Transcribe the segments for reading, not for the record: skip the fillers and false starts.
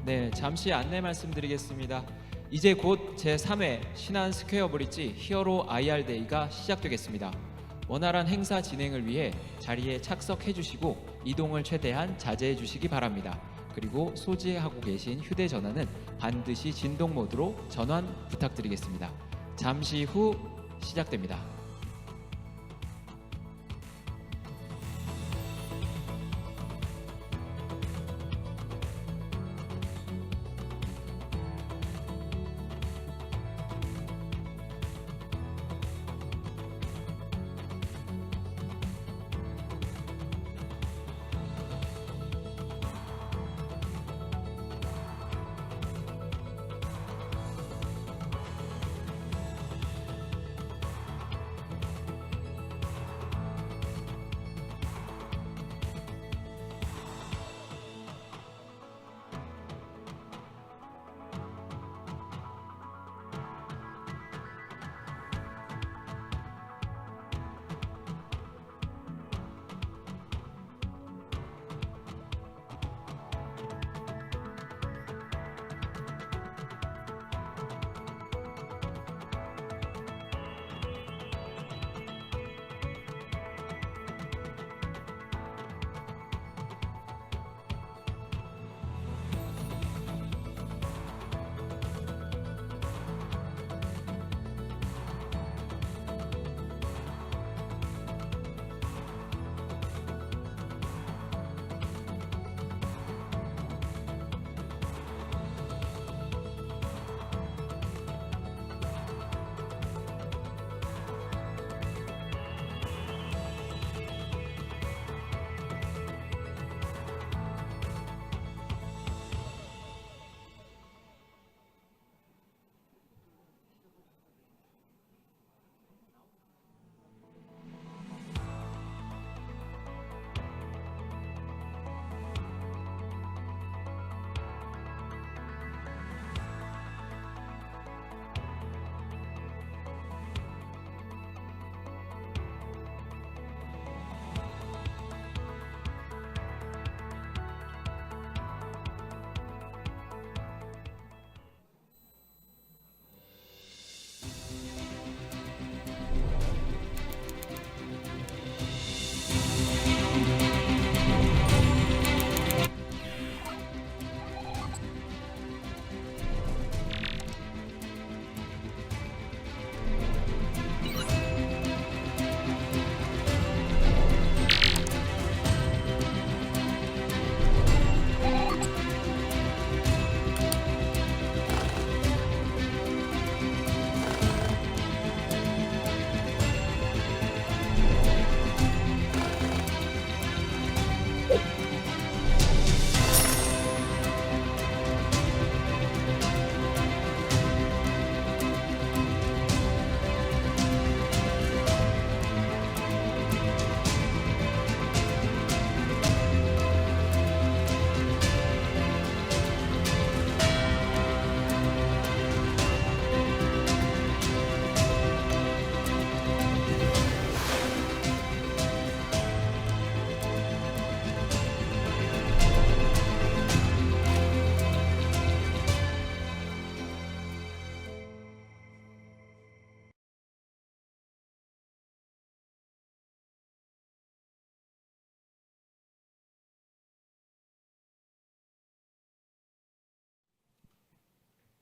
네, 잠시 안내 말씀드리겠습니다. 이제 곧 제3회 신안 스퀘어 브릿지 히어로 IR데이가 시작되겠습니다. 원활한 행사 진행을 위해 자리에 착석해 주시고 이동을 최대한 자제해 주시기 바랍니다. 그리고 소지하고 계신 휴대전화는 반드시 진동 모드로 전환 부탁드리겠습니다. 잠시 후 시작됩니다.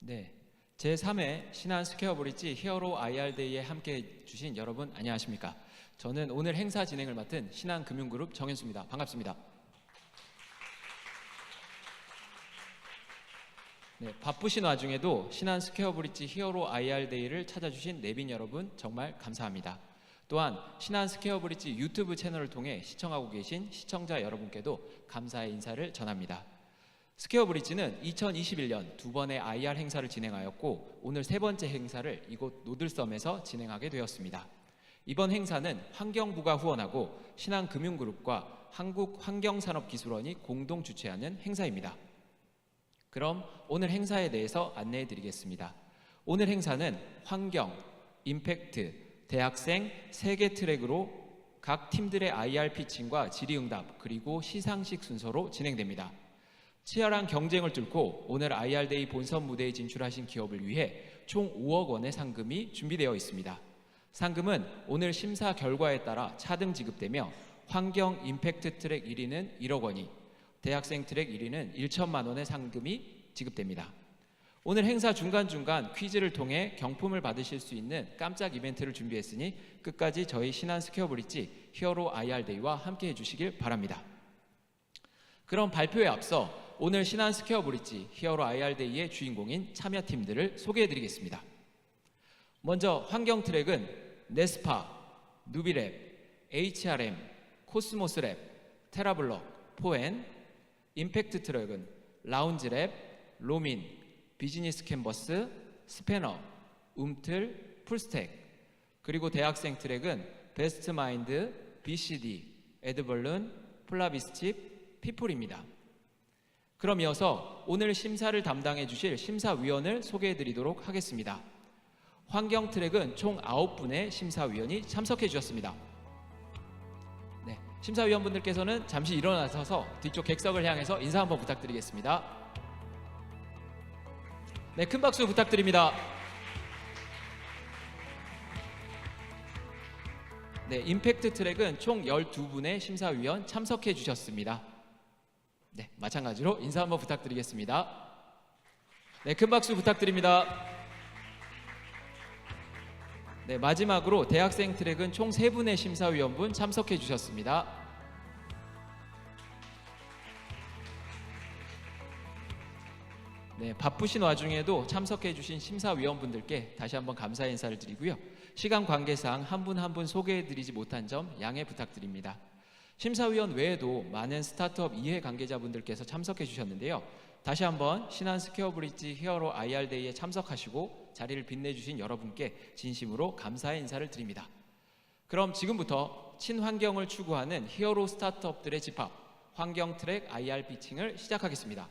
네, 제3회 신안 스퀘어 브릿지 히어로 IR데이에 함께해 주신 여러분 안녕하십니까? 저는 오늘 행사 진행을 맡은 신한금융그룹 정현수입니다. 반갑습니다. 네, 바쁘신 와중에도 신안 스퀘어 브릿지 히어로 IR데이를 찾아주신 내빈 여러분 정말 감사합니다. 또한 신안 스퀘어 브릿지 유튜브 채널을 통해 시청하고 계신 시청자 여러분께도 감사의 인사를 전합니다. 스퀘어 브릿지는 2021년 두 번의 IR 행사를 진행하였고 오늘 세 번째 행사를 이곳 노들섬에서 진행하게 되었습니다. 이번 행사는 환경부가 후원하고 신한금융그룹과 한국환경산업기술원이 공동 주최하는 행사입니다. 그럼 오늘 행사에 대해서 안내해 드리겠습니다. 오늘 행사는 환경, 임팩트, 대학생 3개 트랙으로 각 팀들의 IR 피칭과 질의응답 그리고 시상식 순서로 진행됩니다. 치열한 경쟁을 뚫고 오늘 IR데이 본선 무대에 진출하신 기업을 위해 총 5억 원의 상금이 준비되어 있습니다. 상금은 오늘 심사 결과에 따라 차등 지급되며 환경 임팩트 트랙 1위는 1억 원이, 대학생 트랙 1위는 1천만 원의 상금이 지급됩니다. 오늘 행사 중간중간 퀴즈를 통해 경품을 받으실 수 있는 깜짝 이벤트를 준비했으니 끝까지 저희 신한 스퀘어 브릿지 히어로 IR데이와 함께 해주시길 바랍니다. 그럼 발표에 앞서 오늘 신한 스퀘어 브릿지 히어로 IR데이의 주인공인 참여팀들을 소개해드리겠습니다. 먼저 환경 트랙은 네스파, 누비랩, HRM, 코스모스랩, 테라블럭, 포엔, 임팩트 트랙은 라운지랩, 로민, 비즈니스 캔버스, 스패너, 움틀, 풀스택, 그리고 대학생 트랙은 베스트 마인드, BCD, 에드벌룬, 플라비스칩, 피플입니다. 그럼 이어서 오늘 심사를 담당해 주실 심사위원을 소개해 드리도록 하겠습니다. 환경 트랙은 총 9분의 심사위원이 참석해 주셨습니다. 네, 심사위원분들께서는 잠시 일어나셔서 뒤쪽 객석을 향해서 인사 한번 부탁드리겠습니다. 네, 큰 박수 부탁드립니다. 네, 임팩트 트랙은 총 12분의 심사위원 참석해 주셨습니다. 네, 마찬가지로 인사 한번 부탁드리겠습니다. 네, 큰 박수 부탁드립니다. 네, 마지막으로 대학생 트랙은 총 3분의 심사위원분 참석해 주셨습니다. 네, 바쁘신 와중에도 참석해 주신 심사위원분들께 다시 한번 감사 인사를 드리고요. 시간 관계상 한 분 한 분 소개해 드리지 못한 점 양해 부탁드립니다. 심사위원 외에도 많은 스타트업 이해 관계자분들께서 참석해 주셨는데요. 다시 한번 신한 스퀘어 브릿지 히어로 IR데이에 참석하시고 자리를 빛내주신 여러분께 진심으로 감사의 인사를 드립니다. 그럼 지금부터 친환경을 추구하는 히어로 스타트업들의 집합, 환경 트랙 IR 피칭을 시작하겠습니다.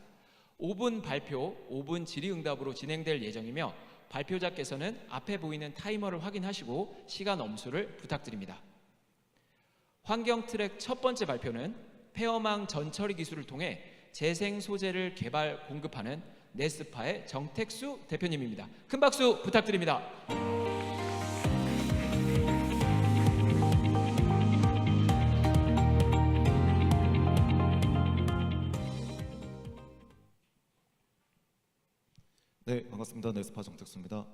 5분 발표, 5분 질의응답으로 진행될 예정이며 발표자께서는 앞에 보이는 타이머를 확인하시고 시간 엄수를 부탁드립니다. 환경 트랙 첫 번째 발표는 폐어망 전처리 기술을 통해 재생 소재를 개발 공급하는 네스파의 정택수 대표님입니다. 큰 박수 부탁드립니다. 네, 반갑습니다. 네스파 정택수입니다.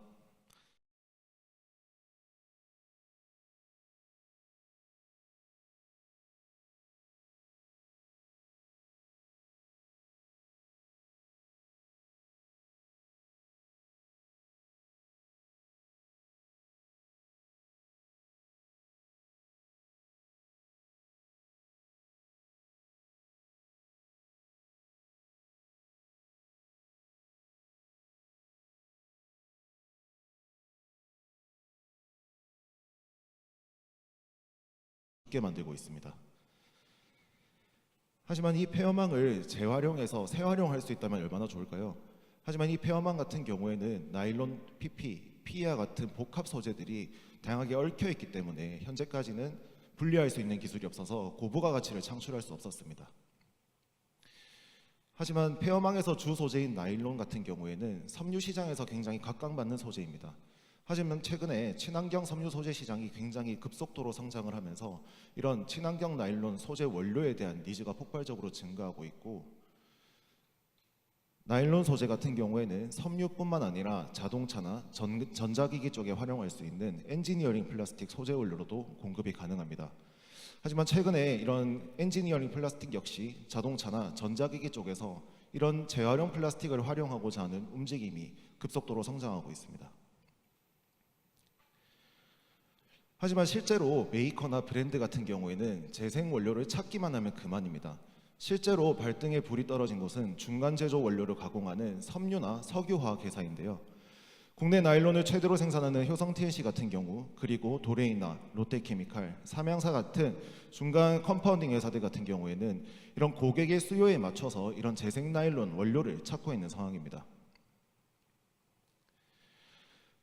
쉽게 만들고 있습니다. 하지만 이 폐어망을 재활용해서 재활용할 수 있다면 얼마나 좋을까요? 하지만 이 폐어망 같은 경우에는 나일론, PP, PE와 같은 복합 소재들이 다양하게 얽혀 있기 때문에 현재까지는 분리할 수 있는 기술이 없어서 고부가 가치를 창출할 수 없었습니다. 하지만 폐어망에서 주 소재인 나일론 같은 경우에는 섬유 시장에서 굉장히 각광받는 소재입니다. 하지만 최근에 친환경 섬유 소재 시장이 굉장히 급속도로 성장을 하면서 이런 친환경 나일론 소재 원료에 대한 니즈가 폭발적으로 증가하고 있고, 나일론 소재 같은 경우에는 섬유뿐만 아니라 자동차나 전자기기 쪽에 활용할 수 있는 엔지니어링 플라스틱 소재 원료로도 공급이 가능합니다. 하지만 최근에 이런 엔지니어링 플라스틱 역시 자동차나 전자기기 쪽에서 이런 재활용 플라스틱을 활용하고자 하는 움직임이 급속도로 성장하고 있습니다. 하지만 실제로 메이커나 브랜드 같은 경우에는 재생 원료를 찾기만 하면 그만입니다. 실제로 발등에 불이 떨어진 곳은 중간 제조 원료를 가공하는 섬유나 석유화학 회사인데요. 국내 나일론을 최대로 생산하는 효성 TLC 같은 경우, 그리고 도레이나, 롯데케미칼, 삼양사 같은 중간 컴파운딩 회사들 같은 경우에는 이런 고객의 수요에 맞춰서 이런 재생 나일론 원료를 찾고 있는 상황입니다.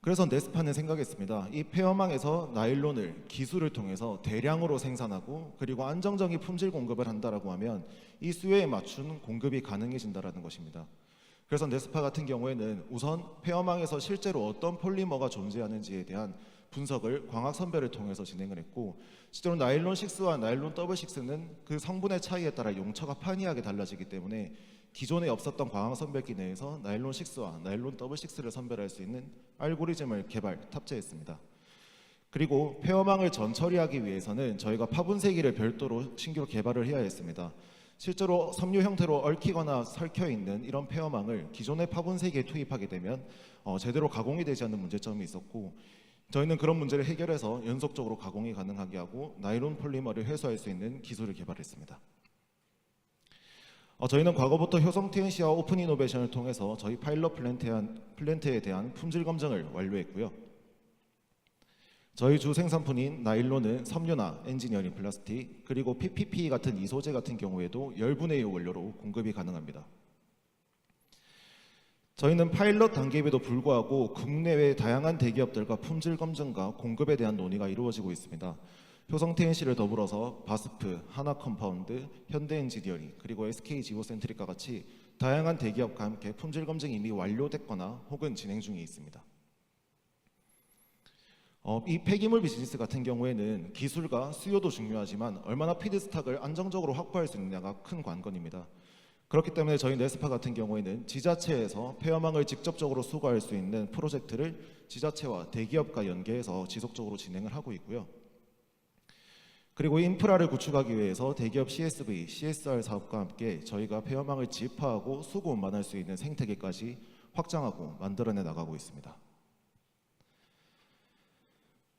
그래서 네스파는 생각했습니다. 이 폐어망에서 나일론을 기술을 통해서 대량으로 생산하고 그리고 안정적인 품질 공급을 한다라고 하면 이 수요에 맞춘 공급이 가능해진다라는 것입니다. 그래서 네스파 같은 경우에는 우선 폐어망에서 실제로 어떤 폴리머가 존재하는지에 대한 분석을 광학 선별을 통해서 진행을 했고, 실제로 나일론 6와 나일론 더블 6는 그 성분의 차이에 따라 용처가 판이하게 달라지기 때문에 기존에 없었던 광학 선별기 내에서 나일론 6와 나일론 더블 6를 선별할 수 있는 알고리즘을 탑재했습니다. 그리고 폐어망을 전처리하기 위해서는 저희가 파분쇄기를 별도로 신규로 개발을 해야 했습니다. 실제로 섬유 형태로 얽히거나 설켜 있는 이런 폐어망을 기존의 파분쇄기에 투입하게 되면 제대로 가공이 되지 않는 문제점이 있었고, 저희는 그런 문제를 해결해서 연속적으로 가공이 가능하게 하고 나일론 폴리머를 회수할 수 있는 기술을 개발했습니다. 저희는 과거부터 효성 TNC와 오픈 이노베이션을 통해서 저희 파일럿 플랜트에 대한 품질 검증을 완료했고요. 저희 주 생산품인 나일론은 섬유나 엔지니어링 플라스틱 그리고 PPP 같은 이소재 같은 경우에도 열분의 1 원료로 공급이 가능합니다. 저희는 파일럿 단계임에도 불구하고 국내외 다양한 대기업들과 품질 검증과 공급에 대한 논의가 이루어지고 있습니다. 효성 TNC를 더불어서 바스프, 하나컴파운드, 현대엔지니어링 그리고 SK 지오센트릭과 같이 다양한 대기업과 함께 품질 검증이 이미 완료됐거나 혹은 진행 중에 있습니다. 이 폐기물 비즈니스 같은 경우에는 기술과 수요도 중요하지만 얼마나 피드스탁을 안정적으로 확보할 수 있느냐가 큰 관건입니다. 그렇기 때문에 저희 네스파 같은 경우에는 지자체에서 폐어망을 직접적으로 수거할 수 있는 프로젝트를 지자체와 대기업과 연계해서 지속적으로 진행을 하고 있고요. 그리고 인프라를 구축하기 위해서 대기업 CSV, CSR 사업과 함께 저희가 폐어망을 지파하고 수거 운반할 수 있는 생태계까지 확장하고 만들어내 나가고 있습니다.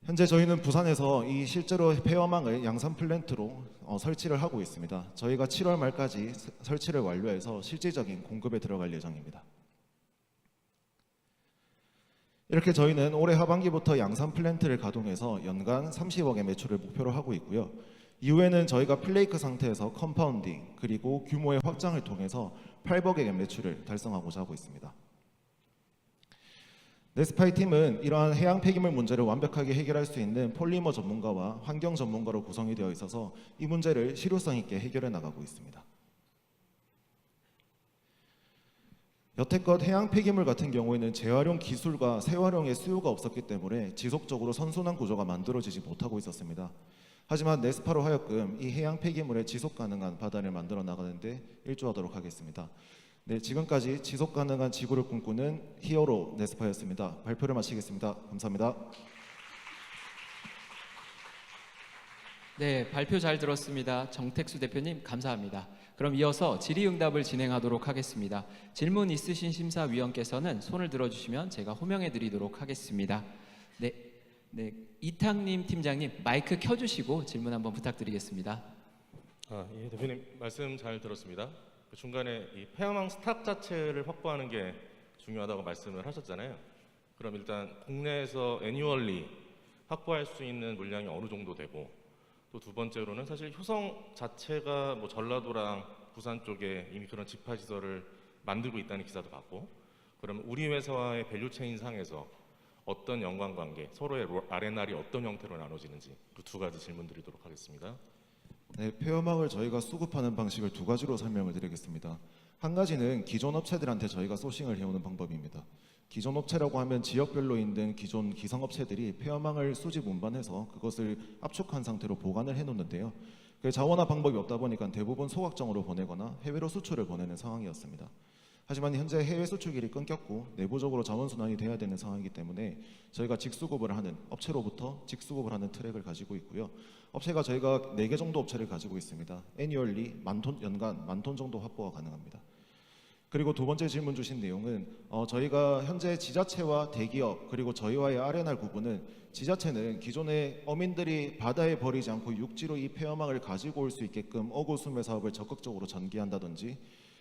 현재 저희는 부산에서 이 실제로 폐어망을 양산 플랜트로 설치를 하고 있습니다. 저희가 7월 말까지 설치를 완료해서 실질적인 공급에 들어갈 예정입니다. 이렇게 저희는 올해 하반기부터 양산 플랜트를 가동해서 연간 30억의 매출을 목표로 하고 있고요. 이후에는 저희가 플레이크 상태에서 컴파운딩 그리고 규모의 확장을 통해서 8억의 매출을 달성하고자 하고 있습니다. 네스파이 팀은 이러한 해양 폐기물 문제를 완벽하게 해결할 수 있는 폴리머 전문가와 환경 전문가로 구성이 되어 있어서 이 문제를 실효성 있게 해결해 나가고 있습니다. 여태껏 해양 폐기물 같은 경우에는 재활용 기술과 재활용의 수요가 없었기 때문에 지속적으로 선순환 구조가 만들어지지 못하고 있었습니다. 하지만 네스파로 하여금 이 해양 폐기물의 지속 가능한 바다를 만들어 나가는데 일조하도록 하겠습니다. 네, 지금까지 지속 가능한 지구를 꿈꾸는 히어로 네스파였습니다. 발표를 마치겠습니다. 감사합니다. 네, 발표 잘 들었습니다. 정택수 대표님 감사합니다. 그럼 이어서 질의응답을 진행하도록 하겠습니다. 질문 있으신 심사위원께서는 손을 들어주시면 제가 호명해 드리도록 하겠습니다. 네, 이탕님 팀장님 마이크 켜주시고 질문 한번 부탁드리겠습니다. 예, 대표님 말씀 잘 들었습니다. 그 중간에 이 폐어망 스탁 자체를 확보하는 게 중요하다고 말씀을 하셨잖아요. 그럼 일단 국내에서 애뉴얼리 확보할 수 있는 물량이 어느 정도 되고, 또 두 번째로는 사실 효성 자체가 뭐 전라도랑 부산 쪽에 이미 그런 집화 시설을 만들고 있다는 기사도 봤고, 그러면 우리 회사와의 밸류체인 상에서 어떤 연관관계, 서로의 R&R이 어떤 형태로 나눠지는지 그 두 가지 질문 드리도록 하겠습니다. 네, 폐어망을 저희가 수급하는 방식을 두 가지로 설명을 드리겠습니다. 한 가지는 기존 업체들한테 저희가 소싱을 해오는 방법입니다. 기존 업체라고 하면 지역별로 있는 기존 기성업체들이 폐어망을 수집 운반해서 그것을 압축한 상태로 보관을 해놓는데요. 그 자원화 방법이 없다 보니까 대부분 소각정으로 보내거나 해외로 수출을 보내는 상황이었습니다. 하지만 현재 해외 수출길이 끊겼고 내부적으로 자원순환이 돼야 되는 상황이기 때문에 저희가 직수급을 하는, 업체로부터 직수급을 하는 트랙을 가지고 있고요. 업체가 저희가 4개 정도 업체를 가지고 있습니다. 애니얼리 연간 10,000톤 정도 확보가 가능합니다. 그리고 두 번째 질문 주신 내용은 저희가 현재 지자체와 대기업 그리고 저희와의 R&R 구분은, 지자체는 기존의 어민들이 바다에 버리지 않고 육지로 이 폐어망을 가지고 올 수 있게끔 어구 수매 사업을 적극적으로 전개한다든지,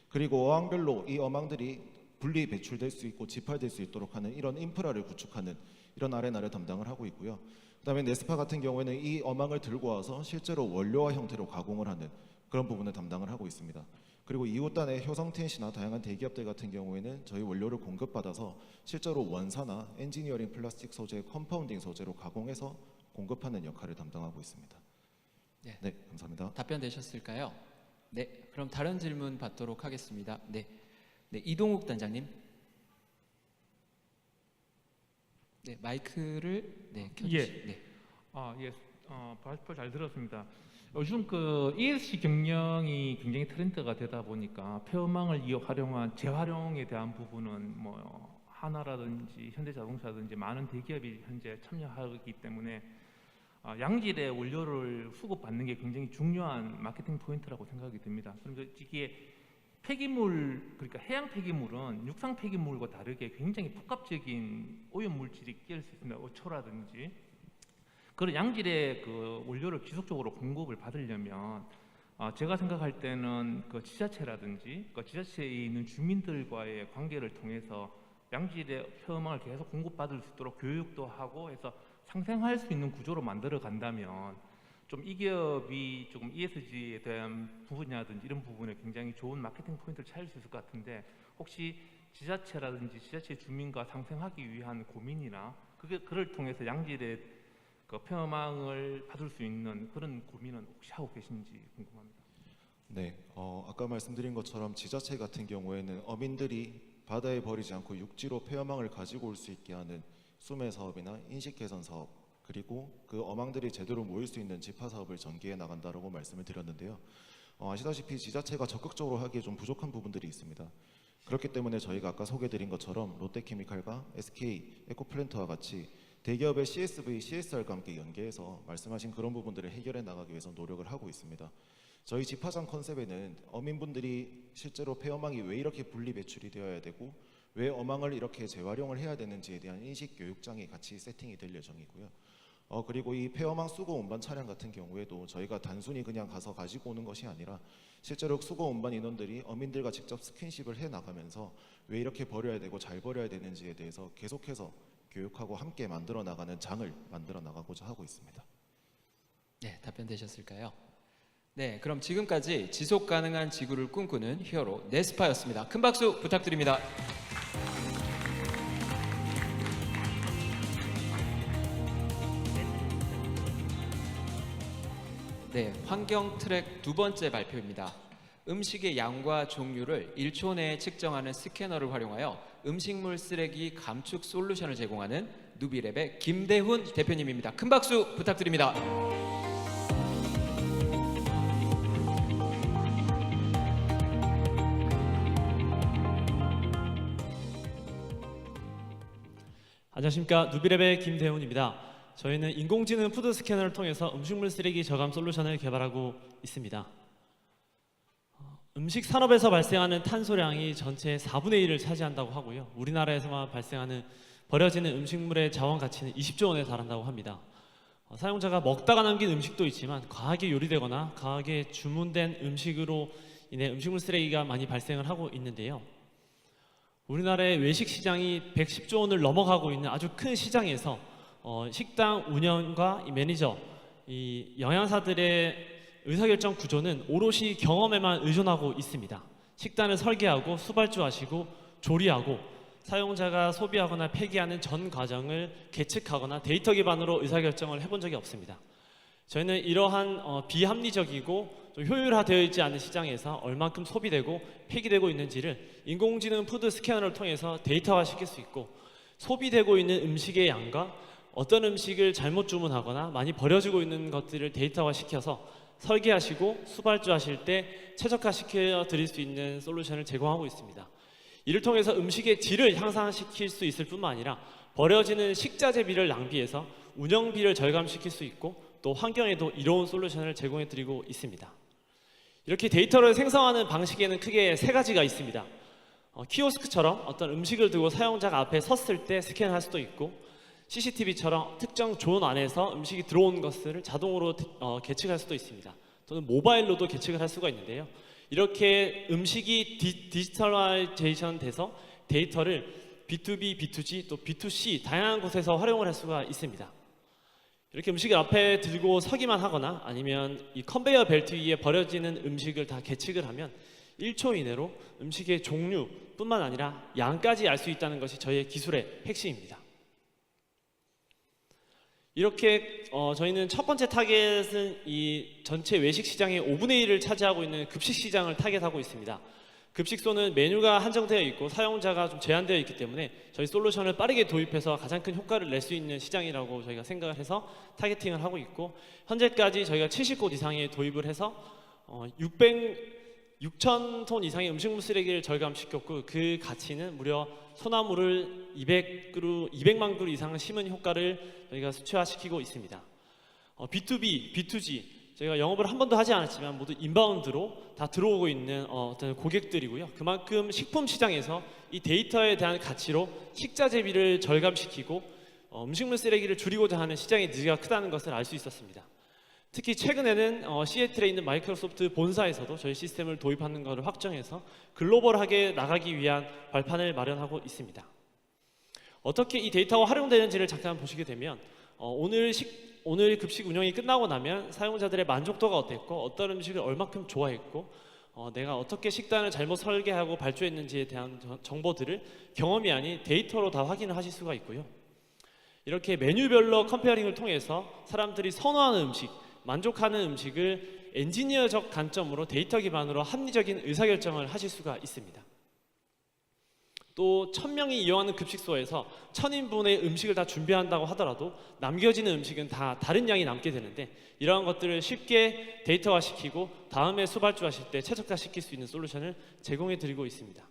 그리고 어항별로 이 어망들이 분리 배출될 수 있고 집활될 수 있도록 하는 이런 인프라를 구축하는 이런 R&R을 담당을 하고 있고요. 그다음에 네스파 같은 경우에는 이 어망을 들고 와서 실제로 원료화 형태로 가공을 하는 그런 부분을 담당을 하고 있습니다. 그리고 이웃단의 효성텐시나 다양한 대기업들 같은 경우에는 저희 원료를 공급받아서 실제로 원사나 엔지니어링 플라스틱 소재, 컴파운딩 소재로 가공해서 공급하는 역할을 담당하고 있습니다. 네. 네, 감사합니다. 답변 되셨을까요? 네, 그럼 다른 질문 받도록 하겠습니다. 네, 이동욱 단장님. 네, 마이크를 켜주시. 네. 예, 발표 잘 들었습니다. 요즘 그 ESG 경영이 굉장히 트렌드가 되다 보니까 폐업망을 활용한 재활용에 대한 부분은 뭐 하나라든지 현대자동차라든지 많은 대기업이 현재 참여하기 때문에 양질의 원료를 수급받는 게 굉장히 중요한 마케팅 포인트라고 생각이 듭니다. 그럼 이게 폐기물, 그러니까 해양 폐기물은 육상 폐기물과 다르게 굉장히 복합적인 오염 물질이 끼일 수 있습니다. 어초라든지 그런 양질의 그 원료를 지속적으로 공급을 받으려면 제가 생각할 때는 그 지자체라든지 그 지자체에 있는 주민들과의 관계를 통해서 양질의 폐업망을 계속 공급받을 수 있도록 교육도 하고 해서 상생할 수 있는 구조로 만들어 간다면 좀 이 기업이 조금 ESG에 대한 부분이라든지 이런 부분에 굉장히 좋은 마케팅 포인트를 찾을 수 있을 것 같은데 혹시 지자체라든지 지자체 주민과 상생하기 위한 고민이나 그를 통해서 양질의 그 폐업망을 받을 수 있는 그런 고민은 혹시 하고 계신지 궁금합니다. 네, 아까 말씀드린 것처럼 지자체 같은 경우에는 어민들이 바다에 버리지 않고 육지로 폐어망을 가지고 올 수 있게 하는 수매 사업이나 인식 개선 사업, 그리고 그 어망들이 제대로 모일 수 있는 집화 사업을 전개해 나간다라고 말씀을 드렸는데요. 아시다시피 지자체가 적극적으로 하기에 좀 부족한 부분들이 있습니다. 그렇기 때문에 저희가 아까 소개드린 것처럼 롯데케미칼과 SK 에코플랜트와 같이 대기업의 CSV, CSR과 함께 연계해서 말씀하신 그런 부분들을 해결해 나가기 위해서 노력을 하고 있습니다. 저희 집화장 컨셉에는 어민분들이 실제로 폐어망이 왜 이렇게 분리 배출이 되어야 되고 왜 어망을 이렇게 재활용을 해야 되는지에 대한 인식 교육장이 같이 세팅이 될 예정이고요. 그리고 이 폐어망 수거 운반 차량 같은 경우에도 저희가 단순히 그냥 가서 가지고 오는 것이 아니라 실제로 수거 운반 인원들이 어민들과 직접 스킨십을 해 나가면서 왜 이렇게 버려야 되고 잘 버려야 되는지에 대해서 계속해서 교육하고 함께 만들어 나가는 장을 만들어 나가고자 하고 있습니다. 네, 답변 되셨을까요? 네, 그럼 지금까지 지속 가능한 지구를 꿈꾸는 히어로 네스파였습니다. 큰 박수 부탁드립니다. 네, 환경 트랙 두 번째 발표입니다. 음식의 양과 종류를 1초 내에 측정하는 스캐너를 활용하여 음식물 쓰레기 감축 솔루션을 제공하는 누비랩의 김대훈 대표님입니다. 큰 박수 부탁드립니다. 안녕하십니까, 누비랩의 김대훈입니다. 저희는 인공지능 푸드 스캐너를 통해서 음식물 쓰레기 저감 솔루션을 개발하고 있습니다. 음식 산업에서 발생하는 탄소량이 전체의 4분의 1을 차지한다고 하고요. 우리나라에서만 발생하는 버려지는 음식물의 자원 가치는 20조 원에 달한다고 합니다. 사용자가 먹다가 남긴 음식도 있지만 과하게 요리되거나 과하게 주문된 음식으로 인해 음식물 쓰레기가 많이 발생을 하고 있는데요. 우리나라의 외식 시장이 110조 원을 넘어가고 있는 아주 큰 시장에서 식당 운영과 이 매니저, 이 영양사들의 의사결정 구조는 오롯이 경험에만 의존하고 있습니다. 식단을 설계하고 수발주하시고 조리하고 사용자가 소비하거나 폐기하는 전 과정을 계측하거나 데이터 기반으로 의사결정을 해본 적이 없습니다. 저희는 이러한 비합리적이고 좀 효율화되어 있지 않은 시장에서 얼만큼 소비되고 폐기되고 있는지를 인공지능 푸드 스캐너를 통해서 데이터화시킬 수 있고 소비되고 있는 음식의 양과 어떤 음식을 잘못 주문하거나 많이 버려지고 있는 것들을 데이터화시켜서 설계하시고 수발주하실 때 최적화시켜 드릴 수 있는 솔루션을 제공하고 있습니다. 이를 통해서 음식의 질을 향상시킬 수 있을 뿐만 아니라 버려지는 식자재비를 낭비해서 운영비를 절감시킬 수 있고 또 환경에도 이로운 솔루션을 제공해 드리고 있습니다. 이렇게 데이터를 생성하는 방식에는 크게 세 가지가 있습니다. 키오스크처럼 어떤 음식을 두고 사용자가 앞에 섰을 때 스캔할 수도 있고 CCTV처럼 특정 존 안에서 음식이 들어온 것을 자동으로 계측할 수도 있습니다. 또는 모바일로도 계측을 할 수가 있는데요. 이렇게 음식이 디지털라이제이션 돼서 데이터를 B2B, B2G, 또 B2C 다양한 곳에서 활용을 할 수가 있습니다. 이렇게 음식을 앞에 들고 서기만 하거나 아니면 이 컨베이어 벨트 위에 버려지는 음식을 다 계측을 하면 1초 이내로 음식의 종류뿐만 아니라 양까지 알 수 있다는 것이 저희의 기술의 핵심입니다. 이렇게 저희는 첫 번째 타겟은 이 전체 외식 시장의 5분의 1을 차지하고 있는 급식 시장을 타겟하고 있습니다. 급식소는 메뉴가 한정되어 있고 사용자가 좀 제한되어 있기 때문에 저희 솔루션을 빠르게 도입해서 가장 큰 효과를 낼 수 있는 시장이라고 저희가 생각을 해서 타겟팅을 하고 있고, 현재까지 저희가 70곳 이상에 도입을 해서 6,000톤 이상의 음식물 쓰레기를 절감시켰고, 그 가치는 무려 소나무를 200만 그루 이상 심은 효과를 저희가 수치화시키고 있습니다. B2B, B2G 저희가 영업을 한 번도 하지 않았지만 모두 인바운드로 다 들어오고 있는 어떤 고객들이고요. 그만큼 식품 시장에서 이 데이터에 대한 가치로 식자재비를 절감시키고 음식물 쓰레기를 줄이고자 하는 시장의 니즈가 크다는 것을 알 수 있었습니다. 특히 최근에는 시애틀에 있는 마이크로소프트 본사에서도 저희 시스템을 도입하는 것을 확정해서 글로벌하게 나가기 위한 발판을 마련하고 있습니다. 어떻게 이 데이터가 활용되는지를 잠깐 보시게 되면 오늘 급식 운영이 끝나고 나면 사용자들의 만족도가 어땠고 어떤 음식을 얼마큼 좋아했고 내가 어떻게 식단을 잘못 설계하고 발주했는지에 대한 정보들을 경험이 아닌 데이터로 다 확인을 하실 수가 있고요. 이렇게 메뉴별로 컴페어링을 통해서 사람들이 선호하는 음식, 만족하는 음식을 엔지니어적 관점으로 데이터 기반으로 합리적인 의사결정을 하실 수가 있습니다. 또 1,000명이 이용하는 급식소에서 1,000인분의 음식을 다 준비한다고 하더라도 남겨지는 음식은 다 다른 양이 남게 되는데, 이러한 것들을 쉽게 데이터화시키고 다음에 수발주하실 때 최적화시킬 수 있는 솔루션을 제공해 드리고 있습니다.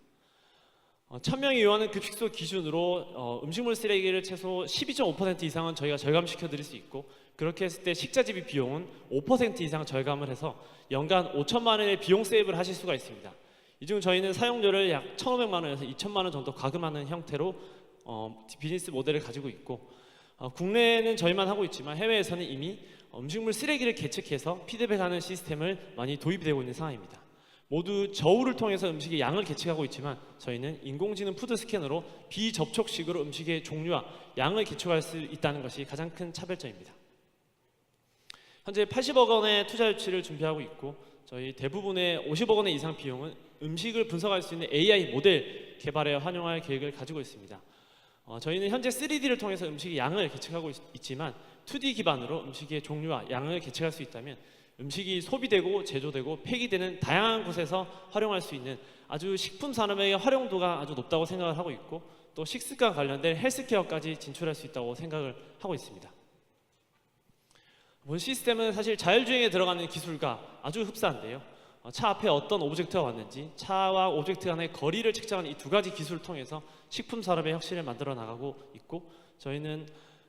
1,000명이 이용하는 급식소 기준으로 음식물 쓰레기를 최소 12.5% 이상은 저희가 절감시켜 드릴 수 있고, 그렇게 했을 때 식자재비 비용은 5% 이상 절감을 해서 연간 5천만 원의 비용 세이브를 하실 수가 있습니다. 이 중 저희는 사용료를 약 1,500만 원에서 2천만 원 정도 과금하는 형태로 비즈니스 모델을 가지고 있고, 국내에는 저희만 하고 있지만 해외에서는 이미 음식물 쓰레기를 계측해서 피드백하는 시스템을 많이 도입되고 있는 상황입니다. 모두 저울을 통해서 음식의 양을 계측하고 있지만 저희는 인공지능 푸드 스캐너로 비접촉식으로 음식의 종류와 양을 계측할 수 있다는 것이 가장 큰 차별점입니다. 현재 80억 원의 투자 유치를 준비하고 있고, 저희 대부분의 50억 원 이상 비용은 음식을 분석할 수 있는 AI 모델 개발에 활용할 계획을 가지고 있습니다. 저희는 현재 3D를 통해서 음식의 양을 계측하고 있지만 2D 기반으로 음식의 종류와 양을 계측할 수 있다면 음식이 소비되고 제조되고 폐기되는 다양한 곳에서 활용할 수 있는 아주 식품 산업의 활용도가 아주 높다고 생각을 하고 있고, 또 식습관 관련된 헬스케어까지 진출할 수 있다고 생각을 하고 있습니다. 본 시스템은 사실 자율주행에 들어가는 기술과 아주 흡사한데요. 차 앞에 어떤 오브젝트가 왔는지 차와 오브젝트 간의 거리를 측정하는 이 두 가지 기술을 통해서 식품 산업의 혁신을 만들어 나가고 있고, 저희는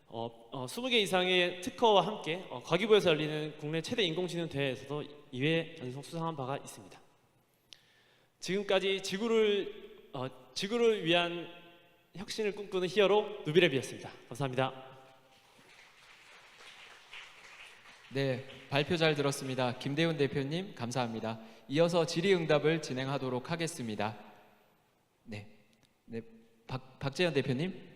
20개 이상의 특허와 함께 과기부에서 열리는 국내 최대 인공지능 대회에서도 2회 연속 수상한 바가 있습니다. 지금까지 지구를 위한 혁신을 꿈꾸는 히어로 누비랩이었습니다. 감사합니다. 네, 발표 잘 들었습니다. 김대훈 대표님 감사합니다. 이어서 질의응답을 진행하도록 하겠습니다. 네, 박재현 대표님.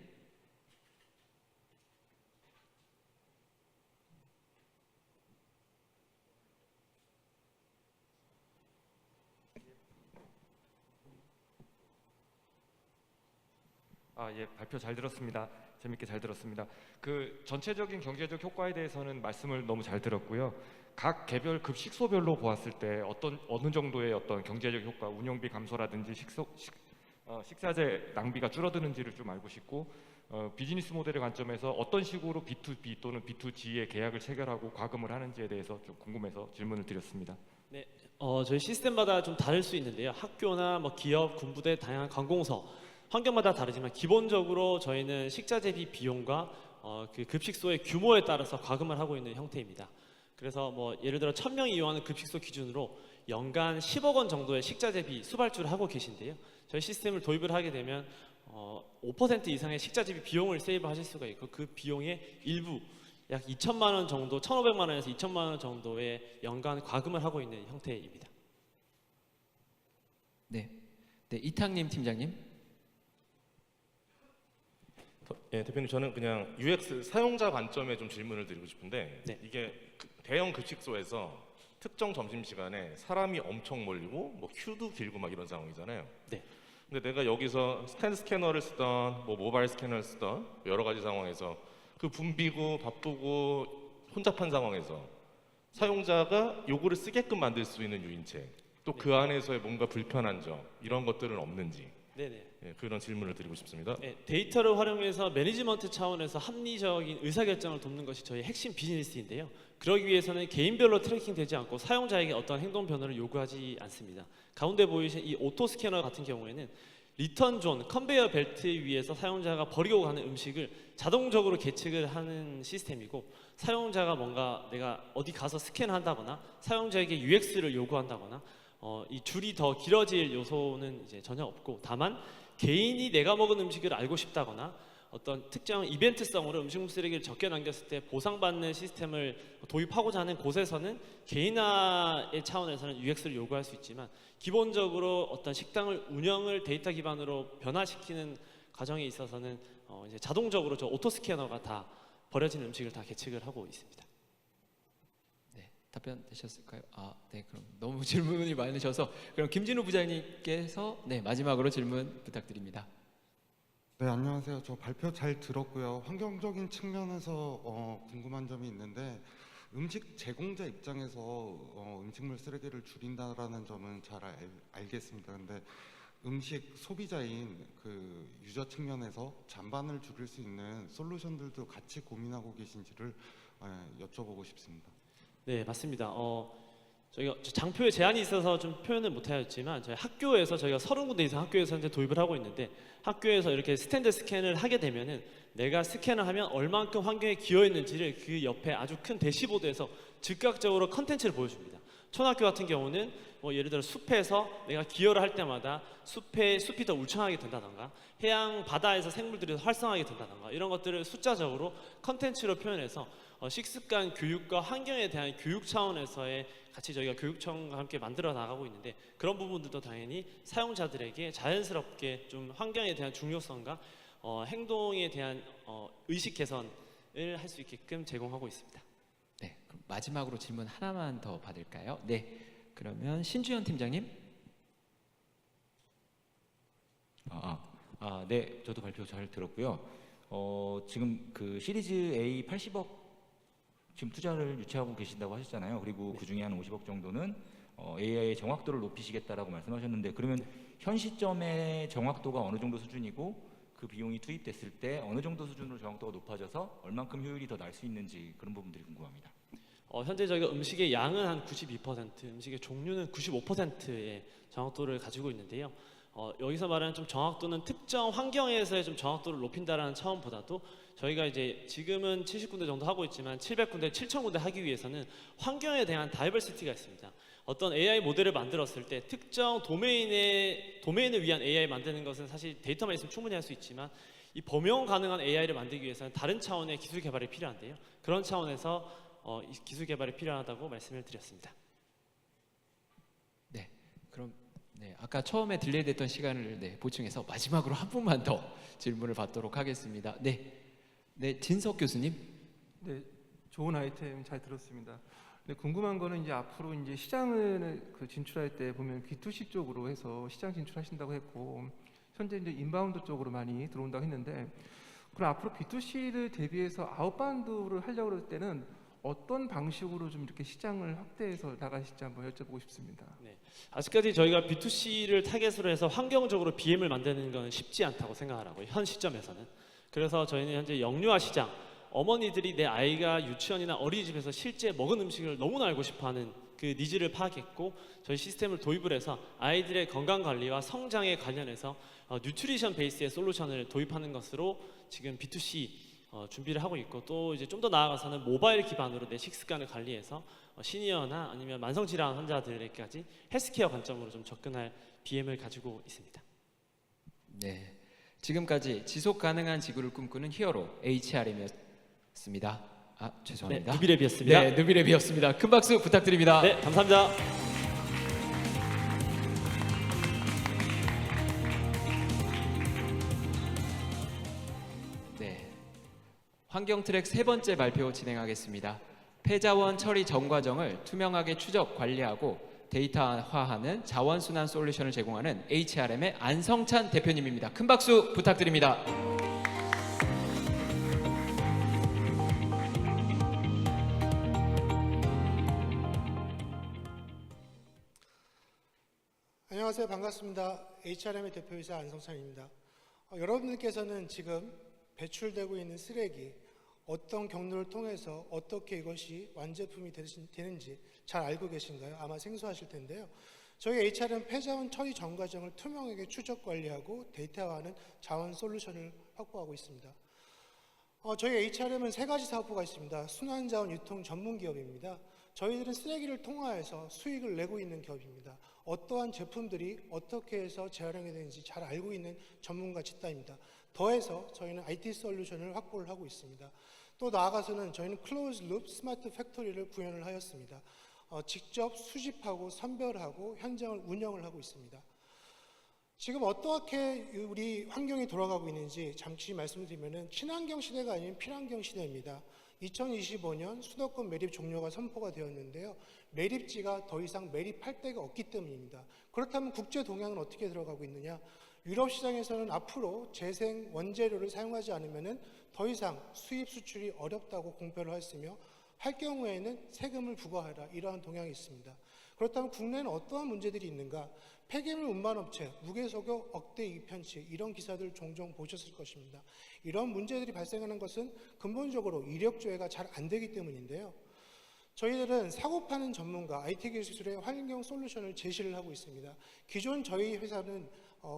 예, 발표 잘 들었습니다. 재밌게 잘 들었습니다. 그 전체적인 경제적 효과에 대해서는 말씀을 너무 잘 들었고요. 각 개별 급식소별로 보았을 때 어느 정도의 어떤 경제적 효과, 운영비 감소라든지 식사재 낭비가 줄어드는지를 좀 알고 싶고, 비즈니스 모델의 관점에서 어떤 식으로 B2B 또는 B2G의 계약을 체결하고 과금을 하는지에 대해서 좀 궁금해서 질문을 드렸습니다. 네, 저희 시스템마다 좀 다를 수 있는데요. 학교나 기업, 군부대, 다양한 관공서 환경마다 다르지만 기본적으로 저희는 식자재비 비용과 그 급식소의 규모에 따라서 과금을 하고 있는 형태입니다. 그래서 예를 들어 1,000명이 이용하는 급식소 기준으로 연간 10억 원 정도의 식자재비 수발주를 하고 계신데요. 저희 시스템을 도입을 하게 되면 5% 이상의 식자재비 비용을 세이브하실 수가 있고, 그 비용의 일부 약 2천만 원 정도, 1,500만 원에서 2천만 원 정도의 연간 과금을 하고 있는 형태입니다. 네, 이탕님 팀장님. 예, 대표님, 저는 그냥 UX 사용자 관점에 좀 질문을 드리고 싶은데, 네. 이게 대형 급식소에서 특정 점심시간에 사람이 엄청 몰리고 뭐 큐도 길고 막 이런 상황이잖아요. 네. 근데 내가 여기서 스탠드 스캐너를 쓰던 뭐 모바일 스캐너를 쓰던 여러 가지 상황에서 그 붐비고 바쁘고 혼잡한 상황에서 사용자가 요거를 쓰게끔 만들 수 있는 유인책, 또 그 안에서의 뭔가 불편한 점 이런 것들은 없는지, 네네. 예, 그런 질문을 드리고 싶습니다. 네, 데이터를 활용해서 매니지먼트 차원에서 합리적인 의사결정을 돕는 것이 저희 핵심 비즈니스인데요. 그러기 위해서는 개인별로 트래킹 되지 않고 사용자에게 어떤 행동 변화를 요구하지 않습니다. 가운데 보이신 이 오토 스캐너 같은 경우에는 리턴 존, 컨베이어 벨트 위에서 사용자가 버리고 가는 음식을 자동적으로 계측을 하는 시스템이고, 사용자가 뭔가 내가 어디 가서 스캔한다거나 사용자에게 UX를 요구한다거나 이 줄이 더 길어질 요소는 이제 전혀 없고, 다만 개인이 내가 먹은 음식을 알고 싶다거나 어떤 특정 이벤트성으로 음식물 쓰레기를 적게 남겼을 때 보상받는 시스템을 도입하고자 하는 곳에서는 개인화의 차원에서는 UX를 요구할 수 있지만, 기본적으로 어떤 식당을 운영을 데이터 기반으로 변화시키는 과정에 있어서는 이제 자동적으로 저 오토 스캐너가 다 버려진 음식을 다 계측을 하고 있습니다. 네, 답변 되셨을까요? 아, 네, 그럼 너무 질문이 많으셔서 그럼 김진우 부장님께서 네, 마지막으로 질문 부탁드립니다. 네, 안녕하세요. 저 발표 잘 들었고요. 환경적인 측면에서 궁금한 점이 있는데, 음식 제공자 입장에서 음식물 쓰레기를 줄인다라는 점은 잘 알겠습니다. 근데 음식 소비자인 그 유저 측면에서 잔반을 줄일 수 있는 솔루션들도 같이 고민하고 계신지를 여쭤보고 싶습니다. 네, 맞습니다. 저희가 장표에 제한이 있어서 좀 표현을 못하였지만, 저희 학교에서 저희가 30군데 이상 학교에서 현재 도입을 하고 있는데, 학교에서 이렇게 스탠드 스캔을 하게 되면은 내가 스캔을 하면 얼만큼 환경에 기여했는지를 그 옆에 아주 큰 대시보드에서 즉각적으로 컨텐츠를 보여줍니다. 초등학교 같은 경우는 뭐 예를 들어 숲에서 내가 기여를 할 때마다 숲이 더 울창하게 된다던가, 해양 바다에서 생물들이 더 활성하게 된다던가, 이런 것들을 숫자적으로 컨텐츠로 표현해서 식습관 교육과 환경에 대한 교육 차원에서의 같이 저희가 교육청과 함께 만들어 나가고 있는데, 그런 부분들도 당연히 사용자들에게 자연스럽게 좀 환경에 대한 중요성과 행동에 대한 의식 개선을 할 수 있게끔 제공하고 있습니다. 네, 그럼 마지막으로 질문 하나만 더 받을까요? 네, 그러면 신주현 팀장님. 네, 저도 발표 잘 들었고요. 지금 그 시리즈 A 80억 지금 투자를 유치하고 계신다고 하셨잖아요. 그리고 그 중에 한 50억 정도는 AI의 정확도를 높이시겠다라고 말씀하셨는데, 그러면 현 시점의 정확도가 어느 정도 수준이고, 그 비용이 투입됐을 때 어느 정도 수준으로 정확도가 높아져서 얼만큼 효율이 더 날 수 있는지, 그런 부분들이 궁금합니다. 현재 저희가 음식의 양은 한 92%, 음식의 종류는 95%의 정확도를 가지고 있는데요. 여기서 말하는 좀 정확도는 특정 환경에서의 좀 정확도를 높인다라는 차원보다도, 저희가 이제 지금은 70군데 정도 하고 있지만 700군데, 7000군데 하기 위해서는 환경에 대한 다이버시티가 있습니다. 어떤 AI 모델을 만들었을 때 특정 도메인을 위한 AI 만드는 것은 사실 데이터만 있으면 충분히 할 수 있지만, 이 범용 가능한 AI를 만들기 위해서는 다른 차원의 기술 개발이 필요한데요. 그런 차원에서 이 기술 개발이 필요하다고 말씀을 드렸습니다. 네, 그럼 네, 아까 처음에 딜레이됐던 시간을 보충해서 마지막으로 한 분만 더 질문을 받도록 하겠습니다. 네, 진석 교수님. 네, 좋은 아이템 잘 들었습니다. 네, 궁금한 거는 이제 앞으로 이제 시장을 진출할 때 보면 B2C 쪽으로 해서 시장 진출하신다고 했고, 현재 이제 인바운드 쪽으로 많이 들어온다고 했는데, 그럼 앞으로 B2C를 대비해서 아웃바운드를 하려고 그럴 때는 어떤 방식으로 좀 이렇게 시장을 확대해서 나가실지 한번 여쭤보고 싶습니다. 네, 아직까지 저희가 B2C를 타겟으로 해서 환경적으로 BM을 만드는 건 쉽지 않다고 생각하라고요, 현 시점에서는. 그래서 저희는 현재 영유아 시장, 어머니들이 내 아이가 유치원이나 어린이집에서 실제 먹은 음식을 너무나 알고 싶어하는 그 니즈를 파악했고, 저희 시스템을 도입을 해서 아이들의 건강 관리와 성장에 관련해서 뉴트리션 베이스의 솔루션을 도입하는 것으로 지금 B2C 준비를 하고 있고, 또 이제 좀 더 나아가서는 모바일 기반으로 내 식습관을 관리해서 시니어나 아니면 만성질환 환자들에게까지 헬스케어 관점으로 좀 접근할 BM을 가지고 있습니다. 네, 지금까지 지속 가능한 지구를 꿈꾸는 히어로 HRM이었습니다. 죄송합니다. 네, 누비랩이었습니다. 네, 누비랩이었습니다. 큰 박수 부탁드립니다. 네, 감사합니다. 네, 환경 트랙 세 번째 발표 진행하겠습니다. 폐자원 처리 전 과정을 투명하게 추적 관리하고 데이터화하는 자원순환 솔루션을 제공하는 HRM의 안성찬 대표님입니다. 큰 박수 부탁드립니다. 안녕하세요. 반갑습니다. HRM의 대표이사 안성찬입니다. 여러분들께서는 지금 배출되고 있는 쓰레기, 어떤 경로를 통해서 어떻게 이것이 완제품이 되는지 잘 알고 계신가요? 아마 생소하실 텐데요. 저희 HRM 폐자원 처리 전 과정을 투명하게 추적 관리하고 데이터화하는 자원 솔루션을 확보하고 있습니다. 저희 HRM은 세 가지 사업부가 있습니다. 순환자원 유통 전문 기업입니다. 저희들은 쓰레기를 통화해서 수익을 내고 있는 기업입니다. 어떠한 제품들이 어떻게 해서 재활용이 되는지 잘 알고 있는 전문가 집단입니다. 더해서 저희는 IT 솔루션을 확보를 하고 있습니다. 또 나아가서는 저희는 클로즈 룹 스마트 팩토리를 구현을 하였습니다. 직접 수집하고 선별하고 현장을 운영을 하고 있습니다. 지금 어떻게 우리 환경이 돌아가고 있는지 잠시 말씀드리면 친환경 시대가 아닌 필환경 시대입니다. 2025년 수도권 매립 종료가 선포가 되었는데요. 매립지가 더 이상 매립할 데가 없기 때문입니다. 그렇다면 국제 동향은 어떻게 들어가고 있느냐? 유럽 시장에서는 앞으로 재생 원재료를 사용하지 않으면 더 이상 수입 수출이 어렵다고 공표를 하였으며 할 경우에는 세금을 부과하라 이러한 동향이 있습니다. 그렇다면 국내에는 어떠한 문제들이 있는가? 폐기물 운반업체, 무게속여 억대 이익 편취 이런 기사들 종종 보셨을 것입니다. 이런 문제들이 발생하는 것은 근본적으로 이력 조회가 잘 안 되기 때문인데요. 저희들은 사고 파는 전문가, IT 기술의 환경 솔루션을 제시를 하고 있습니다. 기존 저희 회사는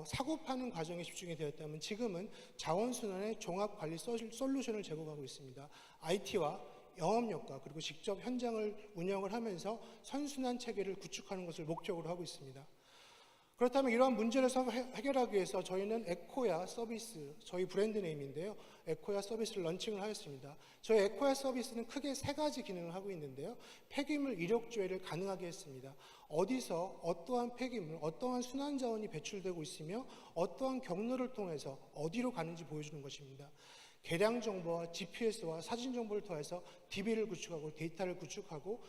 사고 파는 과정에 집중이 되었다면 지금은 자원순환의 종합관리 솔루션을 제공하고 있습니다. IT와 영업력과 그리고 직접 현장을 운영을 하면서 선순환 체계를 구축하는 것을 목적으로 하고 있습니다. 그렇다면 이러한 문제를 해결하기 위해서 저희는 에코야 서비스, 저희 브랜드 네임인데요. 에코야 서비스를 런칭을 하였습니다. 저희 에코야 서비스는 크게 세 가지 기능을 하고 있는데요. 폐기물 이력 조회를 가능하게 했습니다. 어디서 어떠한 폐기물, 어떠한 순환 자원이 배출되고 있으며 어떠한 경로를 통해서 어디로 가는지 보여주는 것입니다. 계량 정보와 GPS와 사진 정보를 통해서 DB를 구축하고 데이터를 구축하고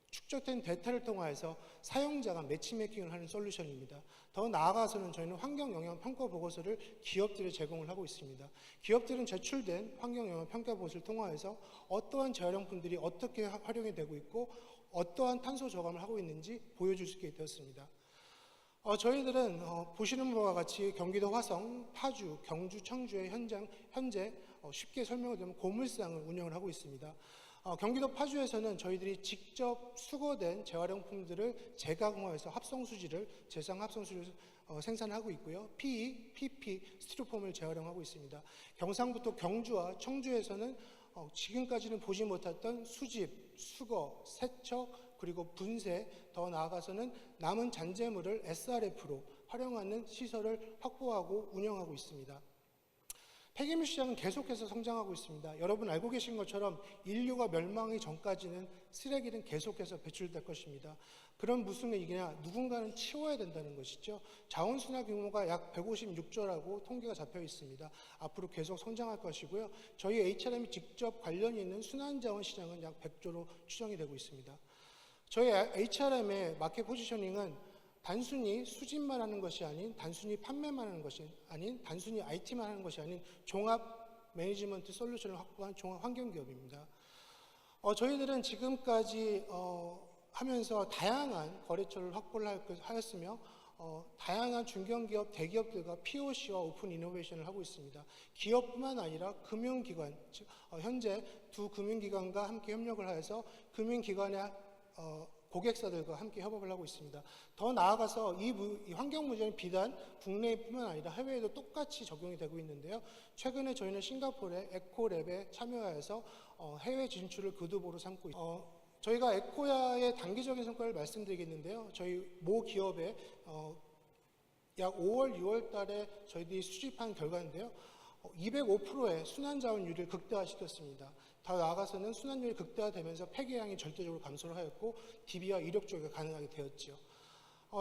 축적된 데이터를 통해서 사용자가 매치매킹을 하는 솔루션입니다. 더 나아가서는 저희는 환경영향평가 보고서를 기업들에 제공을 하고 있습니다. 기업들은 제출된 환경영향평가 보고서를 통해서 어떠한 재활용품들이 어떻게 활용이 되고 있고 어떠한 탄소 저감을 하고 있는지 보여줄 수 있게 되었습니다. 저희들은 보시는 바와 같이 경기도 화성, 파주, 경주, 청주의 현재 쉽게 설명을 드리면 고물상을 운영을 하고 있습니다. 경기도 파주에서는 저희들이 직접 수거된 재활용품들을 재가공해서 재상 합성수지를 생산하고 있고요. PE, PP, 스티로폼을 재활용하고 있습니다. 경상북도 경주와 청주에서는 지금까지는 보지 못했던 수집, 수거, 세척, 그리고 분쇄, 더 나아가서는 남은 잔재물을 SRF로 활용하는 시설을 확보하고 운영하고 있습니다. 폐기물 시장은 계속해서 성장하고 있습니다. 여러분 알고 계신 것처럼 인류가 멸망하기 전까지는 쓰레기는 계속해서 배출될 것입니다. 그럼 무슨 얘기냐? 누군가는 치워야 된다는 것이죠. 자원순환 규모가 약 156조라고 통계가 잡혀 있습니다. 앞으로 계속 성장할 것이고요. 저희 HRM이 직접 관련이 있는 순환자원 시장은 약 100조로 추정이 되고 있습니다. 저희 HRM의 마켓 포지셔닝은 단순히 수집만 하는 것이 아닌, 단순히 판매만 하는 것이 아닌, 단순히 IT만 하는 것이 아닌 종합 매니지먼트 솔루션을 확보한 종합 환경기업입니다. 저희들은 지금까지 하면서 다양한 거래처를 확보를 하였으며 다양한 중견기업, 대기업들과 POC와 오픈 이노베이션을 하고 있습니다. 기업뿐만 아니라 금융기관, 현재 두 금융기관과 함께 협력을 하여서 금융기관의 고객사들과 함께 협업을 하고 있습니다. 더 나아가서 이 환경 문제는 비단 국내뿐만 아니라 해외에도 똑같이 적용이 되고 있는데요. 최근에 저희는 싱가포르의 에코랩에 참여하여서 해외 진출을 거두보로 삼고 있습니다. 저희가 에코야의 단기적인 성과를 말씀드리겠는데요. 저희 모 기업에 약 5월, 6월 달에 저희들이 수집한 결과인데요. 205%의 순환자원율을 극대화시켰습니다. 더 나아가서는 순환율이 극대화되면서 폐기량이 절대적으로 감소를 하였고 DB와 이력 조회가 가능하게 되었지요.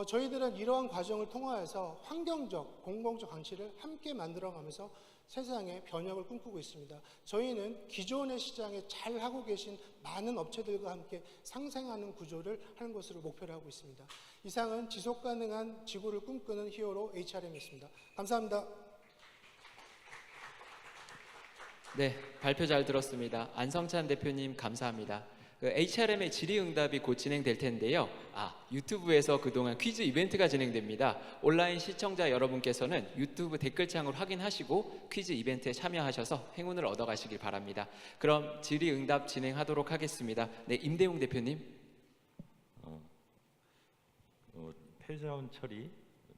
저희들은 이러한 과정을 통하여서 환경적, 공공적 가치를 함께 만들어가면서 세상의 변혁을 꿈꾸고 있습니다. 저희는 기존의 시장에 잘 하고 계신 많은 업체들과 함께 상생하는 구조를 하는 것으로 목표를 하고 있습니다. 이상은 지속가능한 지구를 꿈꾸는 히어로 HRM이었습니다. 감사합니다. 네, 발표 잘 들었습니다. 안성찬 대표님 감사합니다. HRM의 질의응답이 곧 진행될 텐데요. 유튜브에서 그동안 퀴즈 이벤트가 진행됩니다. 온라인 시청자 여러분께서는 유튜브 댓글창을 확인하시고 퀴즈 이벤트에 참여하셔서 행운을 얻어가시길 바랍니다. 그럼 질의응답 진행하도록 하겠습니다. 네, 임대웅 대표님. 폐자원 처리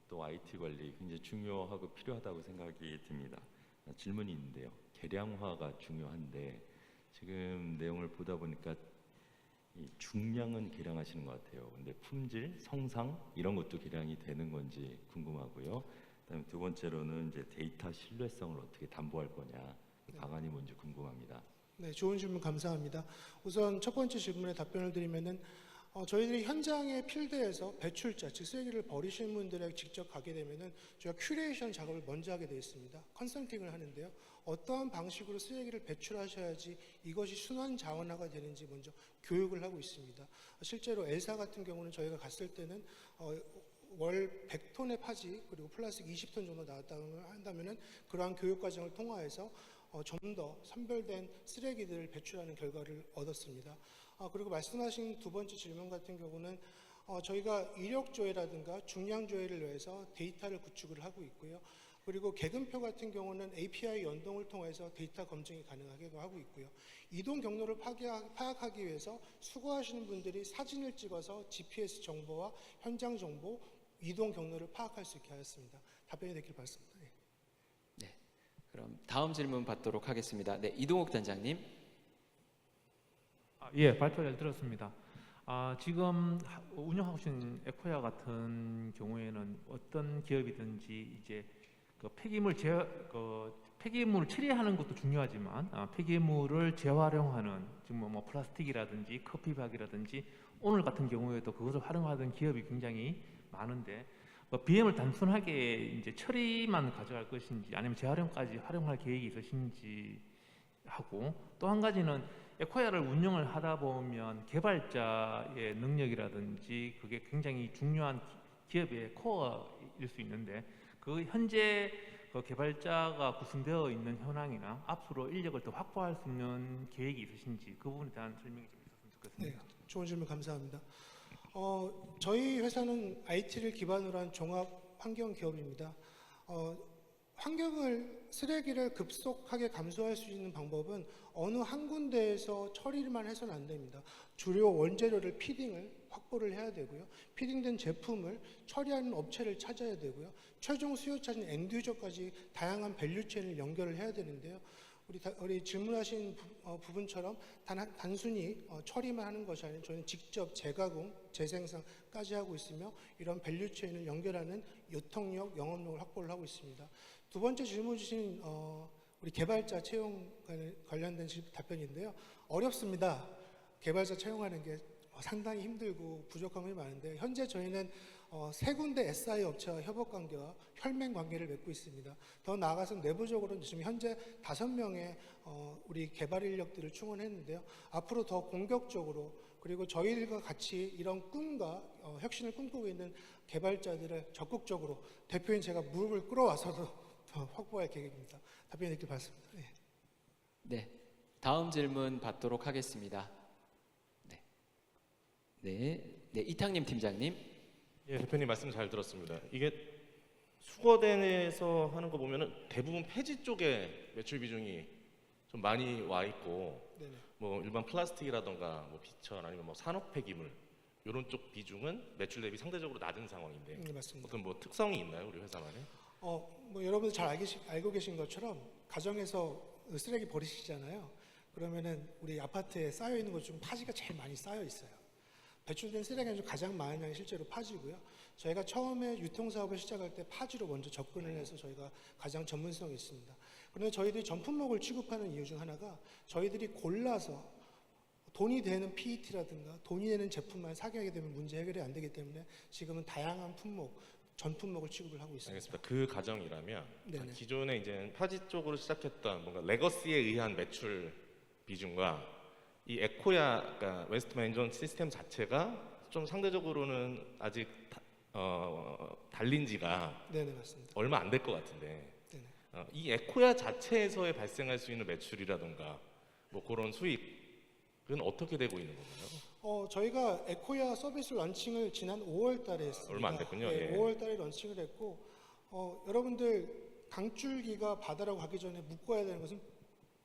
또 IT 관리 굉장히 중요하고 필요하다고 생각이 듭니다. 질문이 있는데요. 개량화가 중요한데 지금 내용을 보다 보니까 이 중량은 개량하시는 것 같아요. 근데 품질, 성상 이런 것도 개량이 되는 건지 궁금하고요. 그다음에 두 번째로는 이제 데이터 신뢰성을 어떻게 담보할 거냐, 방안이 뭔지 궁금합니다. 네, 좋은 질문 감사합니다. 우선 첫 번째 질문에 답변을 드리면은 저희들이 현장의 필드에서 배출자, 즉 쓰레기를 버리시는 분들에게 직접 가게 되면은 저희가 큐레이션 작업을 먼저 하게 되어 있습니다. 컨설팅을 하는데요. 어떠한 방식으로 쓰레기를 배출하셔야지 이것이 순환 자원화가 되는지 먼저 교육을 하고 있습니다. 실제로 엘사 같은 경우는 저희가 갔을 때는 월 100톤의 폐지 그리고 플라스틱 20톤 정도 나왔다고 한다면은 그러한 교육 과정을 통화해서 좀 더 선별된 쓰레기들을 배출하는 결과를 얻었습니다. 그리고 말씀하신 두 번째 질문 같은 경우는 저희가 이력 조회라든가 중량 조회를 위해서 데이터를 구축을 하고 있고요. 그리고 개근표 같은 경우는 API 연동을 통해서 데이터 검증이 가능하기도 하고 있고요. 이동 경로를 파악하기 위해서 수거하시는 분들이 사진을 찍어서 GPS 정보와 현장 정보, 이동 경로를 파악할 수 있게 하였습니다. 답변이 됐길 바랍니다. 네, 그럼 다음 질문 받도록 하겠습니다. 네, 이동욱 단장님. 예, 발표 잘 들었습니다. 지금 운영하고 계신 에코야 같은 경우에는 어떤 기업이든지 이제 폐기물 처리하는 것도 중요하지만 폐기물을 재활용하는 지금 뭐 플라스틱이라든지 커피박이라든지 오늘 같은 경우에도 그것을 활용하던 기업이 굉장히 많은데 BM을 단순하게 이제 처리만 가져갈 것인지 아니면 재활용까지 활용할 계획이 있으신지 하고 또 한 가지는 에코야를 운영을 하다 보면 개발자의 능력이라든지 그게 굉장히 중요한 기업의 코어일 수 있는데 그 현재 그 개발자가 구성되어 있는 현황이나 앞으로 인력을 더 확보할 수 있는 계획이 있으신지 그 부분에 대한 설명이 좀 있었으면 좋겠습니다. 네, 좋은 질문 감사합니다. 저희 회사는 IT를 기반으로 한 종합 환경 기업입니다. 쓰레기를 급속하게 감소할 수 있는 방법은 어느 한 군데에서 처리만 해서는 안 됩니다. 주요 원재료를 피딩을 확보를 해야 되고요. 피딩된 제품을 처리하는 업체를 찾아야 되고요. 최종 수요자인 엔드유저까지 다양한 밸류체인을 연결을 해야 되는데요. 우리 질문하신 부분처럼 단순히 처리만 하는 것이 아니라 저희는 직접 재가공, 재생산까지 하고 있으며 이런 밸류체인을 연결하는 유통력, 영업력을 확보를 하고 있습니다. 두 번째 질문 주신 우리 개발자 채용 관련된 답변인데요. 어렵습니다. 개발자 채용하는 게 상당히 힘들고 부족한 점이 많은데 현재 저희는 세 군데 SI 업체와 협업 관계와 혈맹 관계를 맺고 있습니다. 더 나아가서 내부적으로는 지금 현재 5명의 우리 개발 인력들을 충원했는데요. 앞으로 더 공격적으로 그리고 저희들과 같이 이런 꿈과 혁신을 꿈꾸고 있는 개발자들을 적극적으로 대표인 제가 무릎을 꿇어와서도 더 확보할 계획입니다. 답변 드리길 바랍니다. 네, 다음 질문 받도록 하겠습니다. 네, 이탕님 팀장님. 예, 대표님 말씀 잘 들었습니다. 이게 수거대에서 하는 거 보면은 대부분 폐지 쪽에 매출 비중이 좀 많이 와 있고, 네네. 뭐 일반 플라스틱이라던가 뭐 비천 아니면 뭐 산업 폐기물 이런 쪽 비중은 매출 대비 상대적으로 낮은 상황인데 네, 맞습니다. 어떤 뭐 특성이 있나요, 우리 회사만에? 뭐 여러분들 잘 알고 계신 것처럼 가정에서 쓰레기 버리시잖아요. 그러면은 우리 아파트에 쌓여 있는 것 중 파지가 제일 많이 쌓여 있어요. 배출된 쓰레기 중 가장 많은 양이 실제로 파지고요. 저희가 처음에 유통사업을 시작할 때 파지로 먼저 접근을 해서 저희가 가장 전문성이 있습니다. 그런데 저희들이 전품목을 취급하는 이유 중 하나가 저희들이 골라서 돈이 되는 PET라든가 돈이 되는 제품만 사용하게 되면 문제 해결이 안 되기 때문에 지금은 다양한 품목, 전품목을 취급을 하고 있습니다. 알겠습니다. 그 가정이라면 네네. 기존에 이제 파지 쪽으로 시작했던 뭔가 레거시에 의한 매출 비중과 이 에코야, 그러니까 웨스트 매니지먼트 시스템 자체가 좀 상대적으로는 아직 달린 지가 네네, 맞습니다. 얼마 안 될 것 같은데 네네. 이 에코야 자체에서에 발생할 수 있는 매출이라던가 뭐 그런 수익은 어떻게 되고 있는 건가요? 저희가 에코야 서비스 런칭을 지난 5월 달에 했습니다. 얼마 안 됐군요. 네, 예. 5월 달에 런칭을 했고 여러분들 강줄기가 바다라고 가기 전에 묶어야 되는 것은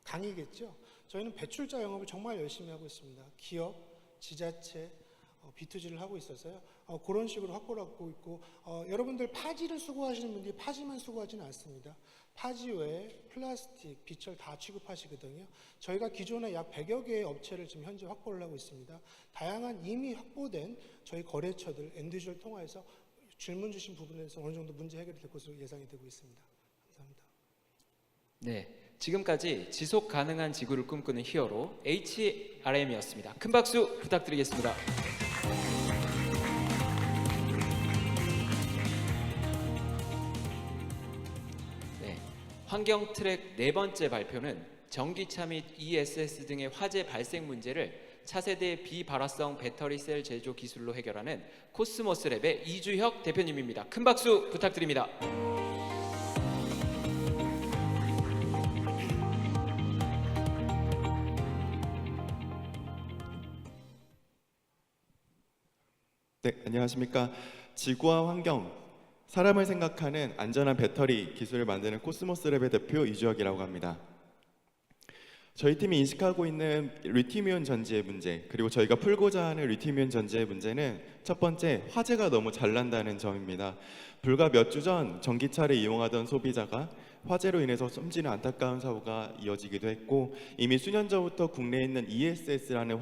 강이겠죠. 저희는 배출자 영업을 정말 열심히 하고 있습니다. 기업, 지자체, B2G를 하고 있어서요. 그런 식으로 확보를 하고 있고 여러분들 파지를 수거하시는 분들이 파지만 수거하지는 않습니다. 파지 외에 플라스틱, 비철 다 취급하시거든요. 저희가 기존에 약 100여 개의 업체를 지금 현재 확보를 하고 있습니다. 다양한 이미 확보된 저희 거래처들, 엔드유저를 통해서 질문 주신 부분에서 어느 정도 문제 해결이 될 것으로 예상이 되고 있습니다. 감사합니다. 네, 지금까지 지속 가능한 지구를 꿈꾸는 히어로 HRM이었습니다. 큰 박수 부탁드리겠습니다. 네, 환경 트랙 네 번째 발표는 전기차 및 ESS 등의 화재 발생 문제를 차세대 비발화성 배터리 셀 제조 기술로 해결하는 코스모스랩의 이주혁 대표님입니다. 큰 박수 부탁드립니다. 네, 안녕하십니까. 지구와 환경, 사람을 생각하는 안전한 배터리 기술을 만드는 코스모스랩의 대표 이주혁이라고 합니다. 저희 팀이 인식하고 있는 리튬이온 전지의 문제, 그리고 저희가 풀고자 하는 리튬이온 전지의 문제는 첫 번째, 화재가 너무 잘 난다는 점입니다. 불과 몇 주 전 전기차를 이용하던 소비자가 화재로 인해서 숨지는 안타까운 사고가 이어지기도 했고, 이미 수년 전부터 국내에 있는 ESS라는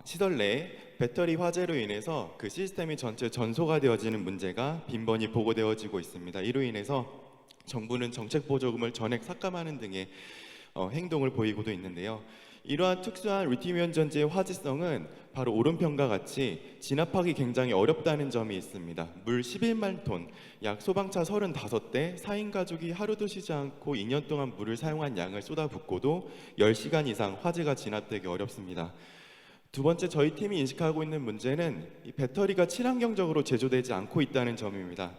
시설 내에 배터리 화재로 인해서 그 시스템이 전체 전소가 되어지는 문제가 빈번히 보고되어지고 있습니다. 이로 인해서 정부는 정책 보조금을 전액 삭감하는 등의 행동을 보이고도 있는데요. 이러한 특수한 리튬이온 전지의 화재성은 바로 오른편과 같이 진압하기 굉장히 어렵다는 점이 있습니다. 물 11만 톤, 약 소방차 35대, 4인 가족이 하루도 쉬지 않고 2년 동안 물을 사용한 양을 쏟아붓고도 10시간 이상 화재가 진압되기 어렵습니다. 두 번째, 저희 팀이 인식하고 있는 문제는 이 배터리가 친환경적으로 제조되지 않고 있다는 점입니다.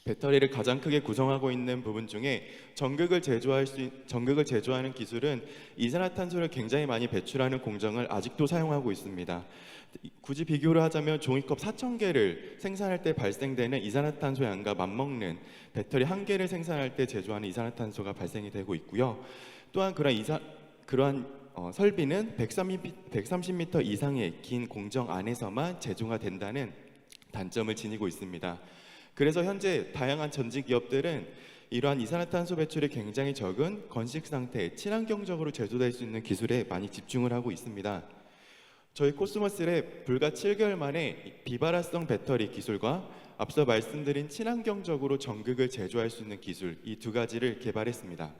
배터리를 가장 크게 구성하고 있는 부분 중에 전극을 제조하는 기술은 이산화탄소를 굉장히 많이 배출하는 공정을 아직도 사용하고 있습니다. 굳이 비교를 하자면 종이컵 4,000개를 생산할 때 발생되는 이산화탄소 양과 맞먹는 배터리 1개를 생산할 때 제조하는 이산화탄소가 발생이 되고 있고요. 또한 그러한 설비는 130m 이상의 긴 공정 안에서만 제조가 된다는 단점을 지니고 있습니다. 그래서 현재 다양한 전지 기업들은 이러한 이산화탄소 배출이 굉장히 적은 건식 상태, 친환경적으로 제조될 수 있는 기술에 많이 집중을 하고 있습니다. 저희 코스모스랩 불과 7개월 만에 비발화성 배터리 기술과 앞서 말씀드린 친환경적으로 전극을 제조할 수 있는 기술, 이 두 가지를 개발했습니다.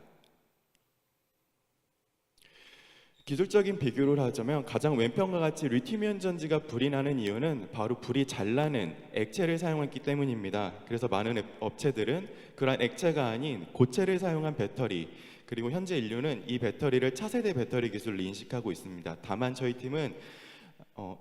기술적인 비교를 하자면 가장 왼편과 같이 리튬이온 전지가 불이 나는 이유는 바로 불이 잘 나는 액체를 사용했기 때문입니다. 그래서 많은 업체들은 그러한 액체가 아닌 고체를 사용한 배터리, 그리고 현재 인류는 이 배터리를 차세대 배터리 기술로 인식하고 있습니다. 다만 저희 팀은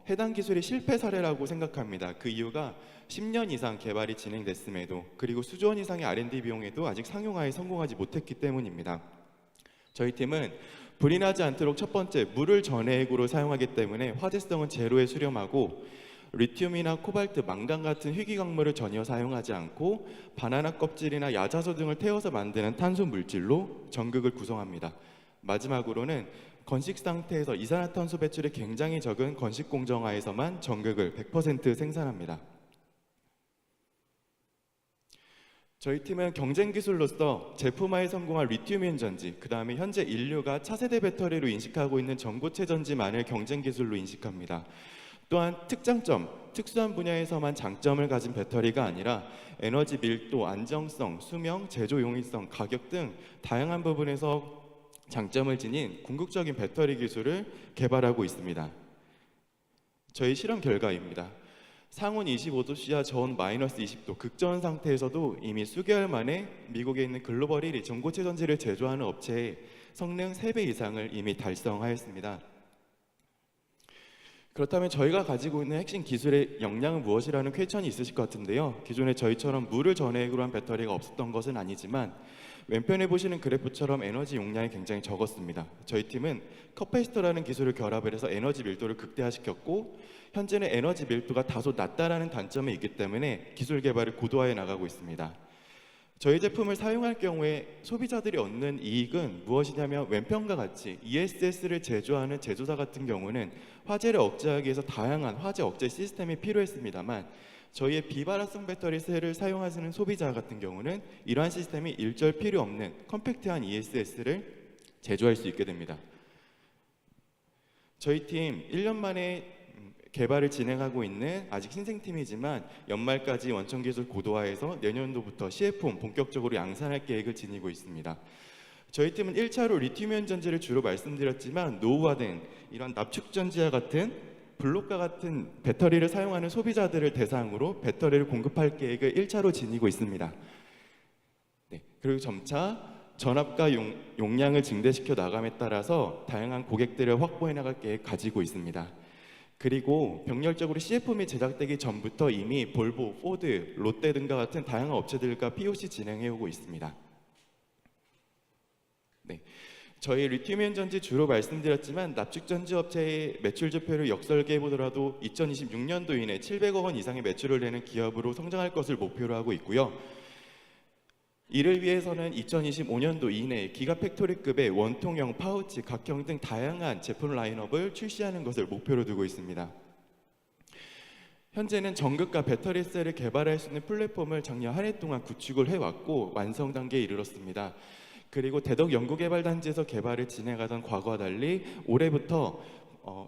해당 기술이 실패 사례라고 생각합니다. 그 이유가 10년 이상 개발이 진행됐음에도, 그리고 수조 원 이상의 R&D 비용에도 아직 상용화에 성공하지 못했기 때문입니다. 저희 팀은 불이 나지 않도록 첫 번째, 물을 전해액으로 사용하기 때문에 화재성은 제로에 수렴하고, 리튬이나 코발트, 망간 같은 희귀광물을 전혀 사용하지 않고 바나나 껍질이나 야자수 등을 태워서 만드는 탄소 물질로 전극을 구성합니다. 마지막으로는 건식 상태에서 이산화탄소 배출이 굉장히 적은 건식 공정화에서만 전극을 100% 생산합니다. 저희 팀은 경쟁 기술로서 제품화에 성공한 리튬이온 전지, 그 다음에 현재 인류가 차세대 배터리로 인식하고 있는 전고체 전지만을 경쟁 기술로 인식합니다. 또한 특수한 분야에서만 장점을 가진 배터리가 아니라 에너지 밀도, 안정성, 수명, 제조 용이성, 가격 등 다양한 부분에서 장점을 지닌 궁극적인 배터리 기술을 개발하고 있습니다. 저희 실험 결과입니다. 상온 25도씨와 저온 마이너스 20도 극저온 상태에서도 이미 수개월 만에 미국에 있는 글로벌 1위 전고체 전지를 제조하는 업체의 성능 3배 이상을 이미 달성하였습니다. 그렇다면 저희가 가지고 있는 핵심 기술의 역량은 무엇이라는 퀘스천이 있으실 것 같은데요. 기존에 저희처럼 물을 전해액으로 한 배터리가 없었던 것은 아니지만 왼편에 보시는 그래프처럼 에너지 용량이 굉장히 적었습니다. 저희 팀은 커패시터라는 기술을 결합을 해서 에너지 밀도를 극대화시켰고 현재는 에너지 밀도가 다소 낮다라는 단점이 있기 때문에 기술 개발을 고도화해 나가고 있습니다. 저희 제품을 사용할 경우에 소비자들이 얻는 이익은 무엇이냐면 왼편과 같이 ESS를 제조하는 제조사 같은 경우는 화재를 억제하기 위해서 다양한 화재 억제 시스템이 필요했습니다만 저희의 비발화성 배터리 셀을 사용하시는 소비자 같은 경우는 이러한 시스템이 일절 필요 없는 컴팩트한 ESS를 제조할 수 있게 됩니다. 저희 팀 1년 만에 개발을 진행하고 있는 아직 신생팀이지만 연말까지 원천 기술 고도화해서 내년도부터 CF홈 본격적으로 양산할 계획을 지니고 있습니다. 저희 팀은 1차로 리튬이온 전지를 주로 말씀드렸지만 노후화된 이런 납축 전지와 같은 블록과 같은 배터리를 사용하는 소비자들을 대상으로 배터리를 공급할 계획을 1차로 지니고 있습니다. 네, 그리고 점차 전압과 용량을 증대시켜 나감에 따라서 다양한 고객들을 확보해 나갈 계획 가지고 있습니다. 그리고 병렬적으로 CF홈이 제작되기 전부터 이미 볼보, 포드, 롯데 등과 같은 다양한 업체들과 POC 진행해오고 있습니다. 네, 저희 리튬이온 전지 주로 말씀드렸지만 납축 전지 업체의 매출 지표를 역설계해 보더라도 2026년도 이내 700억 원 이상의 매출을 내는 기업으로 성장할 것을 목표로 하고 있고요. 이를 위해서는 2025년도 이내에 기가팩토리급의 원통형, 파우치, 각형 등 다양한 제품 라인업을 출시하는 것을 목표로 두고 있습니다. 현재는 전극과 배터리 셀을 개발할 수 있는 플랫폼을 작년 한 해 동안 구축을 해왔고 완성 단계에 이르렀습니다. 그리고 대덕 연구개발단지에서 개발을 진행하던 과거와 달리 올해부터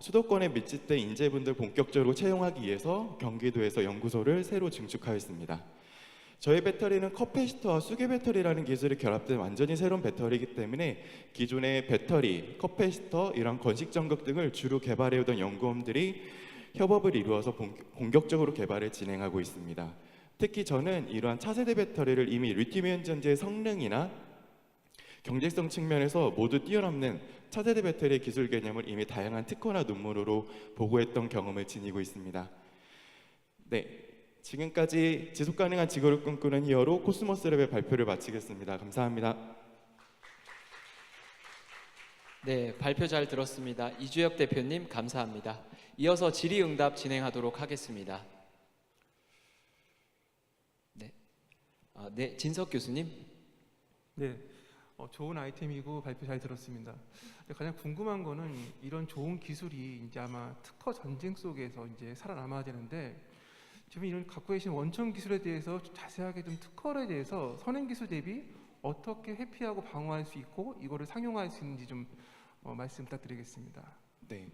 수도권의 밀집대 인재분들 본격적으로 채용하기 위해서 경기도에서 연구소를 새로 증축하였습니다. 저희 배터리는 컵패시터와 수계 배터리라는 기술이 결합된 완전히 새로운 배터리이기 때문에 기존의 배터리, 컵패시터, 이런 건식 전극 등을 주로 개발해오던 연구원들이 협업을 이루어서 본격적으로 개발을 진행하고 있습니다. 특히 저는 이러한 차세대 배터리를 이미 리튬이온 전지의 성능이나 경제성 측면에서 모두 뛰어넘는 차세대 배터리의 기술 개념을 이미 다양한 특허나 논문으로 보고했던 경험을 지니고 있습니다. 네. 지금까지 지속가능한 지구를 꿈꾸는 히어로 코스모스랩의 발표를 마치겠습니다. 감사합니다. 네, 발표 잘 들었습니다. 이주엽 대표님 감사합니다. 이어서 질의응답 진행하도록 하겠습니다. 네, 진석 교수님. 네, 좋은 아이템이고 발표 잘 들었습니다. 가장 궁금한 거는 이런 좋은 기술이 이제 아마 특허 전쟁 속에서 이제 살아남아야 되는데 지금 이런 갖고 계신 원천 기술에 대해서 자세하게 좀 특허에 대해서 선행 기술 대비 어떻게 회피하고 방어할 수 있고 이거를 상용화할 수 있는지 좀 말씀 부탁드리겠습니다. 네,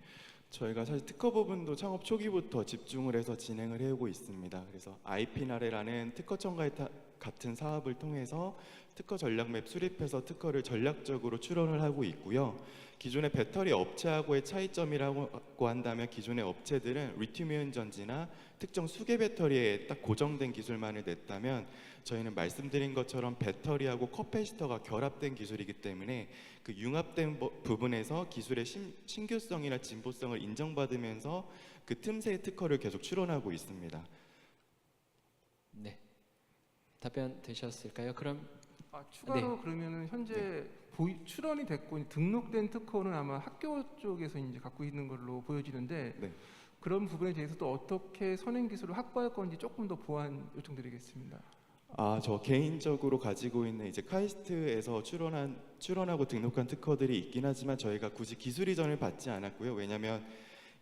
저희가 사실 특허 부분도 창업 초기부터 집중을 해서 진행을 해오고 있습니다. 그래서 IP나래라는 특허청과 같은 사업을 통해서 특허 전략맵 수립해서 특허를 전략적으로 출원을 하고 있고요. 기존의 배터리 업체하고의 차이점이라고 한다면 기존의 업체들은 리튬이온 전지나 특정 수계 배터리에 딱 고정된 기술만을 냈다면 저희는 말씀드린 것처럼 배터리하고 컵패시터가 결합된 기술이기 때문에 그 융합된 부분에서 기술의 신규성이나 진보성을 인정받으면서 그 틈새의 특허를 계속 출원하고 있습니다. 네, 답변 되셨을까요? 그럼 추가로 그러면은 현재 출원이 됐고 등록된 특허는 아마 학교 쪽에서 이제 갖고 있는 걸로 보여지는데 그런 부분에 대해서 또 어떻게 선행 기술을 확보할 건지 조금 더 보완 요청드리겠습니다. 저 개인적으로 가지고 있는 이제 카이스트에서 출원하고 등록한 특허들이 있긴 하지만 저희가 굳이 기술 이전을 받지 않았고요. 왜냐하면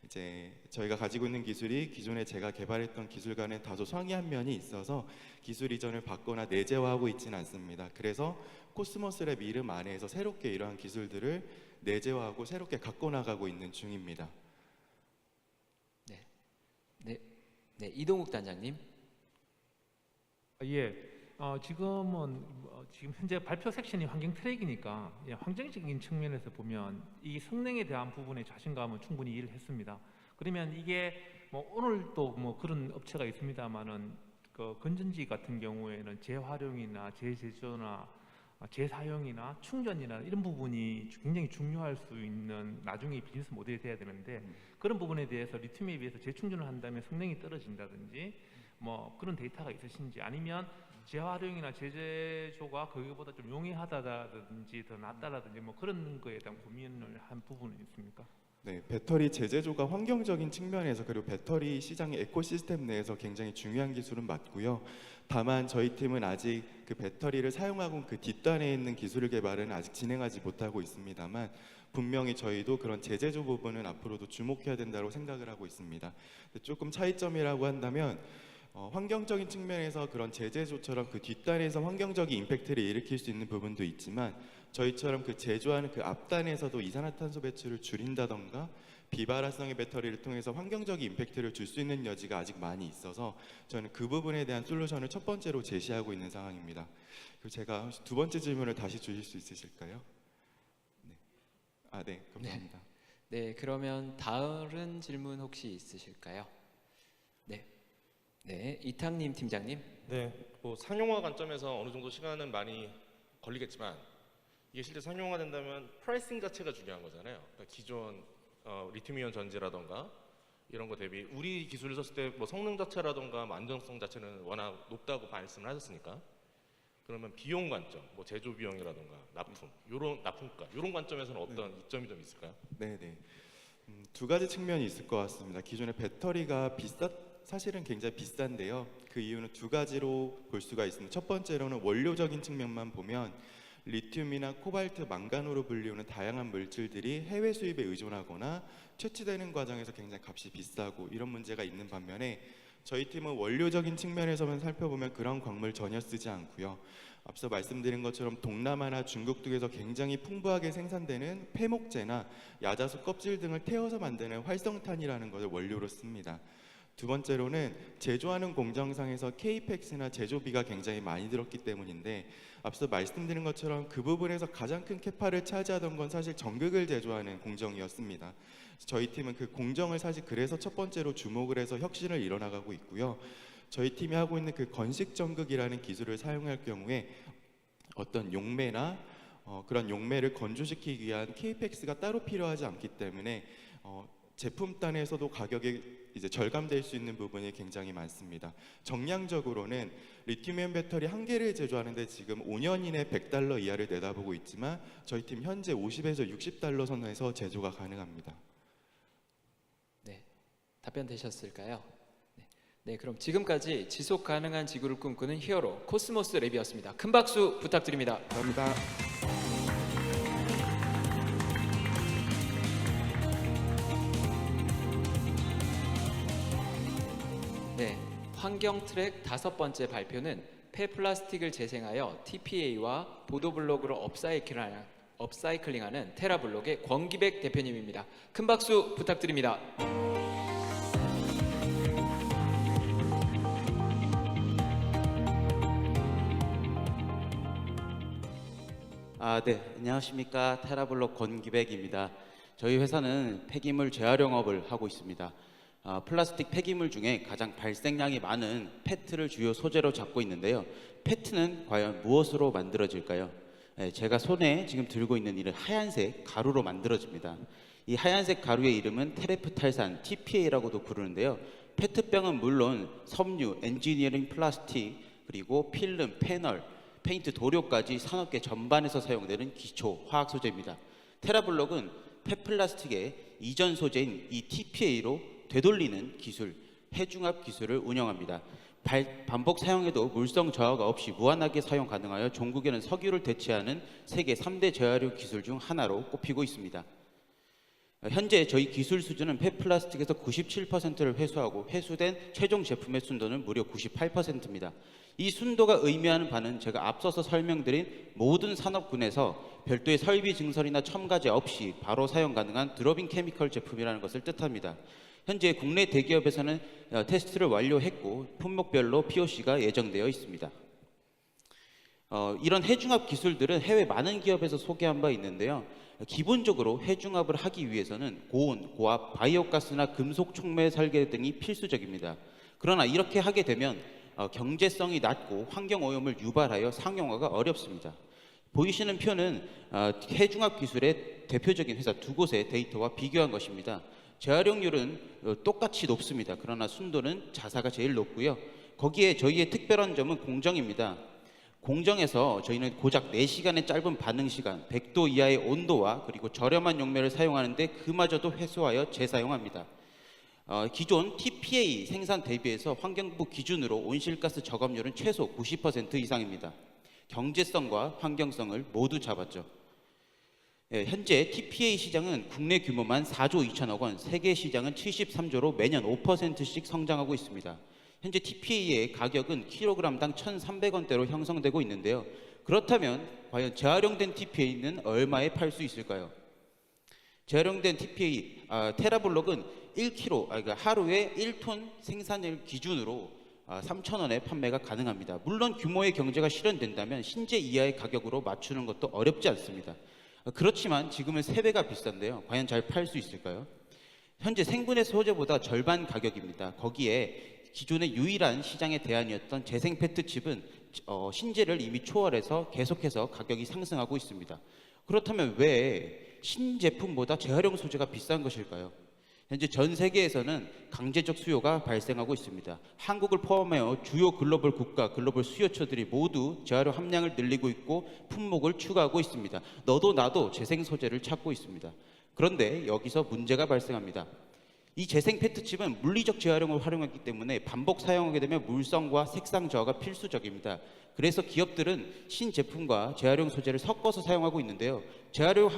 이제 저희가 가지고 있는 기술이 기존에 제가 개발했던 기술과는 다소 상이한 면이 있어서 기술 이전을 받거나 내재화하고 있지는 않습니다. 그래서 코스모스랩 이름 안에서 새롭게 이러한 기술들을 내재화하고 새롭게 갖고 나가고 있는 중입니다. 네, 이동욱 단장님. 지금 현재 발표 섹션이 환경 트랙이니까 환경적인 측면에서 보면 이 성능에 대한 부분의 자신감은 충분히 이해를 했습니다. 그러면 이게 뭐 오늘도 뭐 그런 업체가 있습니다만은 그 건전지 같은 경우에는 재활용이나 재제조나 재사용이나 충전이나 이런 부분이 굉장히 중요할 수 있는 나중에 비즈니스 모델이 돼야 되는데 그런 부분에 대해서 리튬에 비해서 재충전을 한다면 성능이 떨어진다든지 뭐 그런 데이터가 있으신지 아니면 재활용이나 재제조가 거기보다 좀 용이하다든지 더 낫다라든지 뭐 그런 거에 대한 고민을 한 부분은 있습니까? 네, 배터리 재제조가 환경적인 측면에서 그리고 배터리 시장의 에코시스템 내에서 굉장히 중요한 기술은 맞고요. 다만 저희 팀은 아직 그 배터리를 사용하고 그 뒷단에 있는 기술 개발은 아직 진행하지 못하고 있습니다만 분명히 저희도 그런 재제조 부분은 앞으로도 주목해야 된다고 생각을 하고 있습니다. 조금 차이점이라고 한다면 환경적인 측면에서 그런 재제조처럼 그 뒷단에서 환경적인 임팩트를 일으킬 수 있는 부분도 있지만 저희처럼 그 제조하는 그 앞단에서도 이산화탄소 배출을 줄인다던가 비발화성의 배터리를 통해서 환경적인 임팩트를 줄 수 있는 여지가 아직 많이 있어서 저는 그 부분에 대한 솔루션을 첫 번째로 제시하고 있는 상황입니다. 그리고 제가 두 번째 질문을 다시 주실 수 있으실까요? 네. 네, 감사합니다. 네, 그러면 다른 질문 혹시 있으실까요? 네, 이탕님 팀장님. 네, 뭐 상용화 관점에서 어느 정도 시간은 많이 걸리겠지만 이게 실제 상용화된다면 프라이싱 자체가 중요한 거잖아요. 그러니까 기존 리튬이온 전지라던가 이런 거 대비 우리 기술을 썼을 때 뭐 성능 자체라던가 뭐 안정성 자체는 워낙 높다고 말씀을 하셨으니까 그러면 비용 관점, 뭐 제조 비용이라던가 납품, 요런 납품가 이런 관점에서는 어떤 이점이 좀 있을까요? 네. 두 가지 측면이 있을 것 같습니다. 기존의 배터리가 사실은 굉장히 비싼데요. 그 이유는 두 가지로 볼 수가 있습니다. 첫 번째로는 원료적인 측면만 보면 리튬이나 코발트, 망간으로 불리우는 다양한 물질들이 해외 수입에 의존하거나 채취되는 과정에서 굉장히 값이 비싸고 이런 문제가 있는 반면에 저희 팀은 원료적인 측면에서만 살펴보면 그런 광물 전혀 쓰지 않고요. 앞서 말씀드린 것처럼 동남아나 중국 등에서 굉장히 풍부하게 생산되는 폐목재나 야자수 껍질 등을 태워서 만드는 활성탄이라는 것을 원료로 씁니다. 두 번째로는 제조하는 공정상에서 케이펙스나 제조비가 굉장히 많이 들었기 때문인데 앞서 말씀드린 것처럼 그 부분에서 가장 큰 캐파를 차지하던 건 사실 전극을 제조하는 공정이었습니다. 저희 팀은 그 공정을 사실 그래서 첫 번째로 주목을 해서 혁신을 이뤄나가고 있고요. 저희 팀이 하고 있는 그 건식 전극이라는 기술을 사용할 경우에 어떤 용매나 그런 용매를 건조시키기 위한 케이펙스가 따로 필요하지 않기 때문에 제품단에서도 가격이 이제 절감될 수 있는 부분이 굉장히 많습니다. 정량적으로는 리튬이온 배터리 한 개를 제조하는데 지금 5년 이내 $100 이하를 내다보고 있지만 저희 팀 현재 $50에서 $60 선에서 제조가 가능합니다. 네, 답변 되셨을까요? 네, 그럼 지금까지 지속 가능한 지구를 꿈꾸는 히어로 코스모스 랩이었습니다. 큰 박수 부탁드립니다. 감사합니다. 네, 환경 트랙 5번째 발표는 폐플라스틱을 재생하여 TPA와 보도블록으로 업사이클링하는 테라블록의 권기백 대표님입니다. 큰 박수 부탁드립니다. 네, 안녕하십니까. 테라블록 권기백입니다. 저희 회사는 폐기물 재활용업을 하고 있습니다. 플라스틱 폐기물 중에 가장 발생량이 많은 페트를 주요 소재로 잡고 있는데요. 페트는 과연 무엇으로 만들어질까요? 제가 손에 지금 들고 있는 이 하얀색 가루로 만들어집니다. 이 하얀색 가루의 이름은 테레프탈산, TPA라고도 부르는데요. 페트병은 물론 섬유, 엔지니어링 플라스틱, 그리고 필름, 패널, 페인트, 도료까지 산업계 전반에서 사용되는 기초 화학 소재입니다. 테라블록은 폐플라스틱의 이전 소재인 이 TPA로 되돌리는 기술, 해중합 기술을 운영합니다. 반복 사용해도 물성 저하가 없이 무한하게 사용 가능하여 종국에는 석유를 대체하는 세계 3대 재활용 기술 중 하나로 꼽히고 있습니다. 현재 저희 기술 수준은 폐플라스틱에서 97%를 회수하고 회수된 최종 제품의 순도는 무려 98%입니다. 이 순도가 의미하는 바는 제가 앞서서 설명드린 모든 산업군에서 별도의 설비 증설이나 첨가제 없이 바로 사용 가능한 드롭인 케미컬 제품이라는 것을 뜻합니다. 현재 국내 대기업에서는 테스트를 완료했고 품목별로 POC가 예정되어 있습니다. 이런 해중합 기술들은 해외 많은 기업에서 소개한 바 있는데요. 기본적으로 해중합을 하기 위해서는 고온, 고압, 바이오가스나 금속 촉매 설계 등이 필수적입니다. 그러나 이렇게 하게 되면 경제성이 낮고 환경 오염을 유발하여 상용화가 어렵습니다. 보이시는 표는 해중합 기술의 대표적인 회사 두 곳의 데이터와 비교한 것입니다. 재활용률은 똑같이 높습니다. 그러나 순도는 자사가 제일 높고요. 거기에 저희의 특별한 점은 공정입니다. 공정에서 저희는 고작 4시간의 짧은 반응 시간, 100도 이하의 온도와 그리고 저렴한 용매를 사용하는데 그마저도 회수하여 재사용합니다. 기존 TPA 생산 대비해서 환경부 기준으로 온실가스 저감률은 최소 90% 이상입니다. 경제성과 환경성을 모두 잡았죠. 현재 TPA 시장은 국내 규모만 4조 2천억 원, 세계 시장은 73조로 매년 5%씩 성장하고 있습니다. 현재 TPA의 가격은 킬로그램당 1,300원대로 형성되고 있는데요. 그렇다면 과연 재활용된 TPA는 얼마에 팔 수 있을까요? 재활용된 TPA 테라블록은 1kg, 그러니까 하루에 1톤 생산을 기준으로 3,000원에 판매가 가능합니다. 물론 규모의 경제가 실현된다면 신재 이하의 가격으로 맞추는 것도 어렵지 않습니다. 그렇지만 지금은 3배가 비싼데요. 과연 잘 팔 수 있을까요? 현재 생분해 소재보다 절반 가격입니다. 거기에 기존의 유일한 시장의 대안이었던 재생 페트칩은 신재를 이미 초월해서 계속해서 가격이 상승하고 있습니다. 그렇다면 왜 신제품보다 재활용 소재가 비싼 것일까요? 현재 전 세계에서는 강제적 수요가 발생하고 있습니다. 한국을 포함하여 주요 글로벌 국가, 글로벌 수요처들이 모두 재활용 함량을 늘리고 있고 품목을 추가하고 있습니다. 너도 나도 재생 소재를 찾고 있습니다. 그런데 여기서 문제가 발생합니다. 이 재생 페트칩은 물리적 재활용을 활용했기 때문에 반복 사용하게 되면 물성과 색상 저하가 필수적입니다. 그래서 기업들은 신제품과 재활용 소재를 섞어서 사용하고 있는데요. 재활용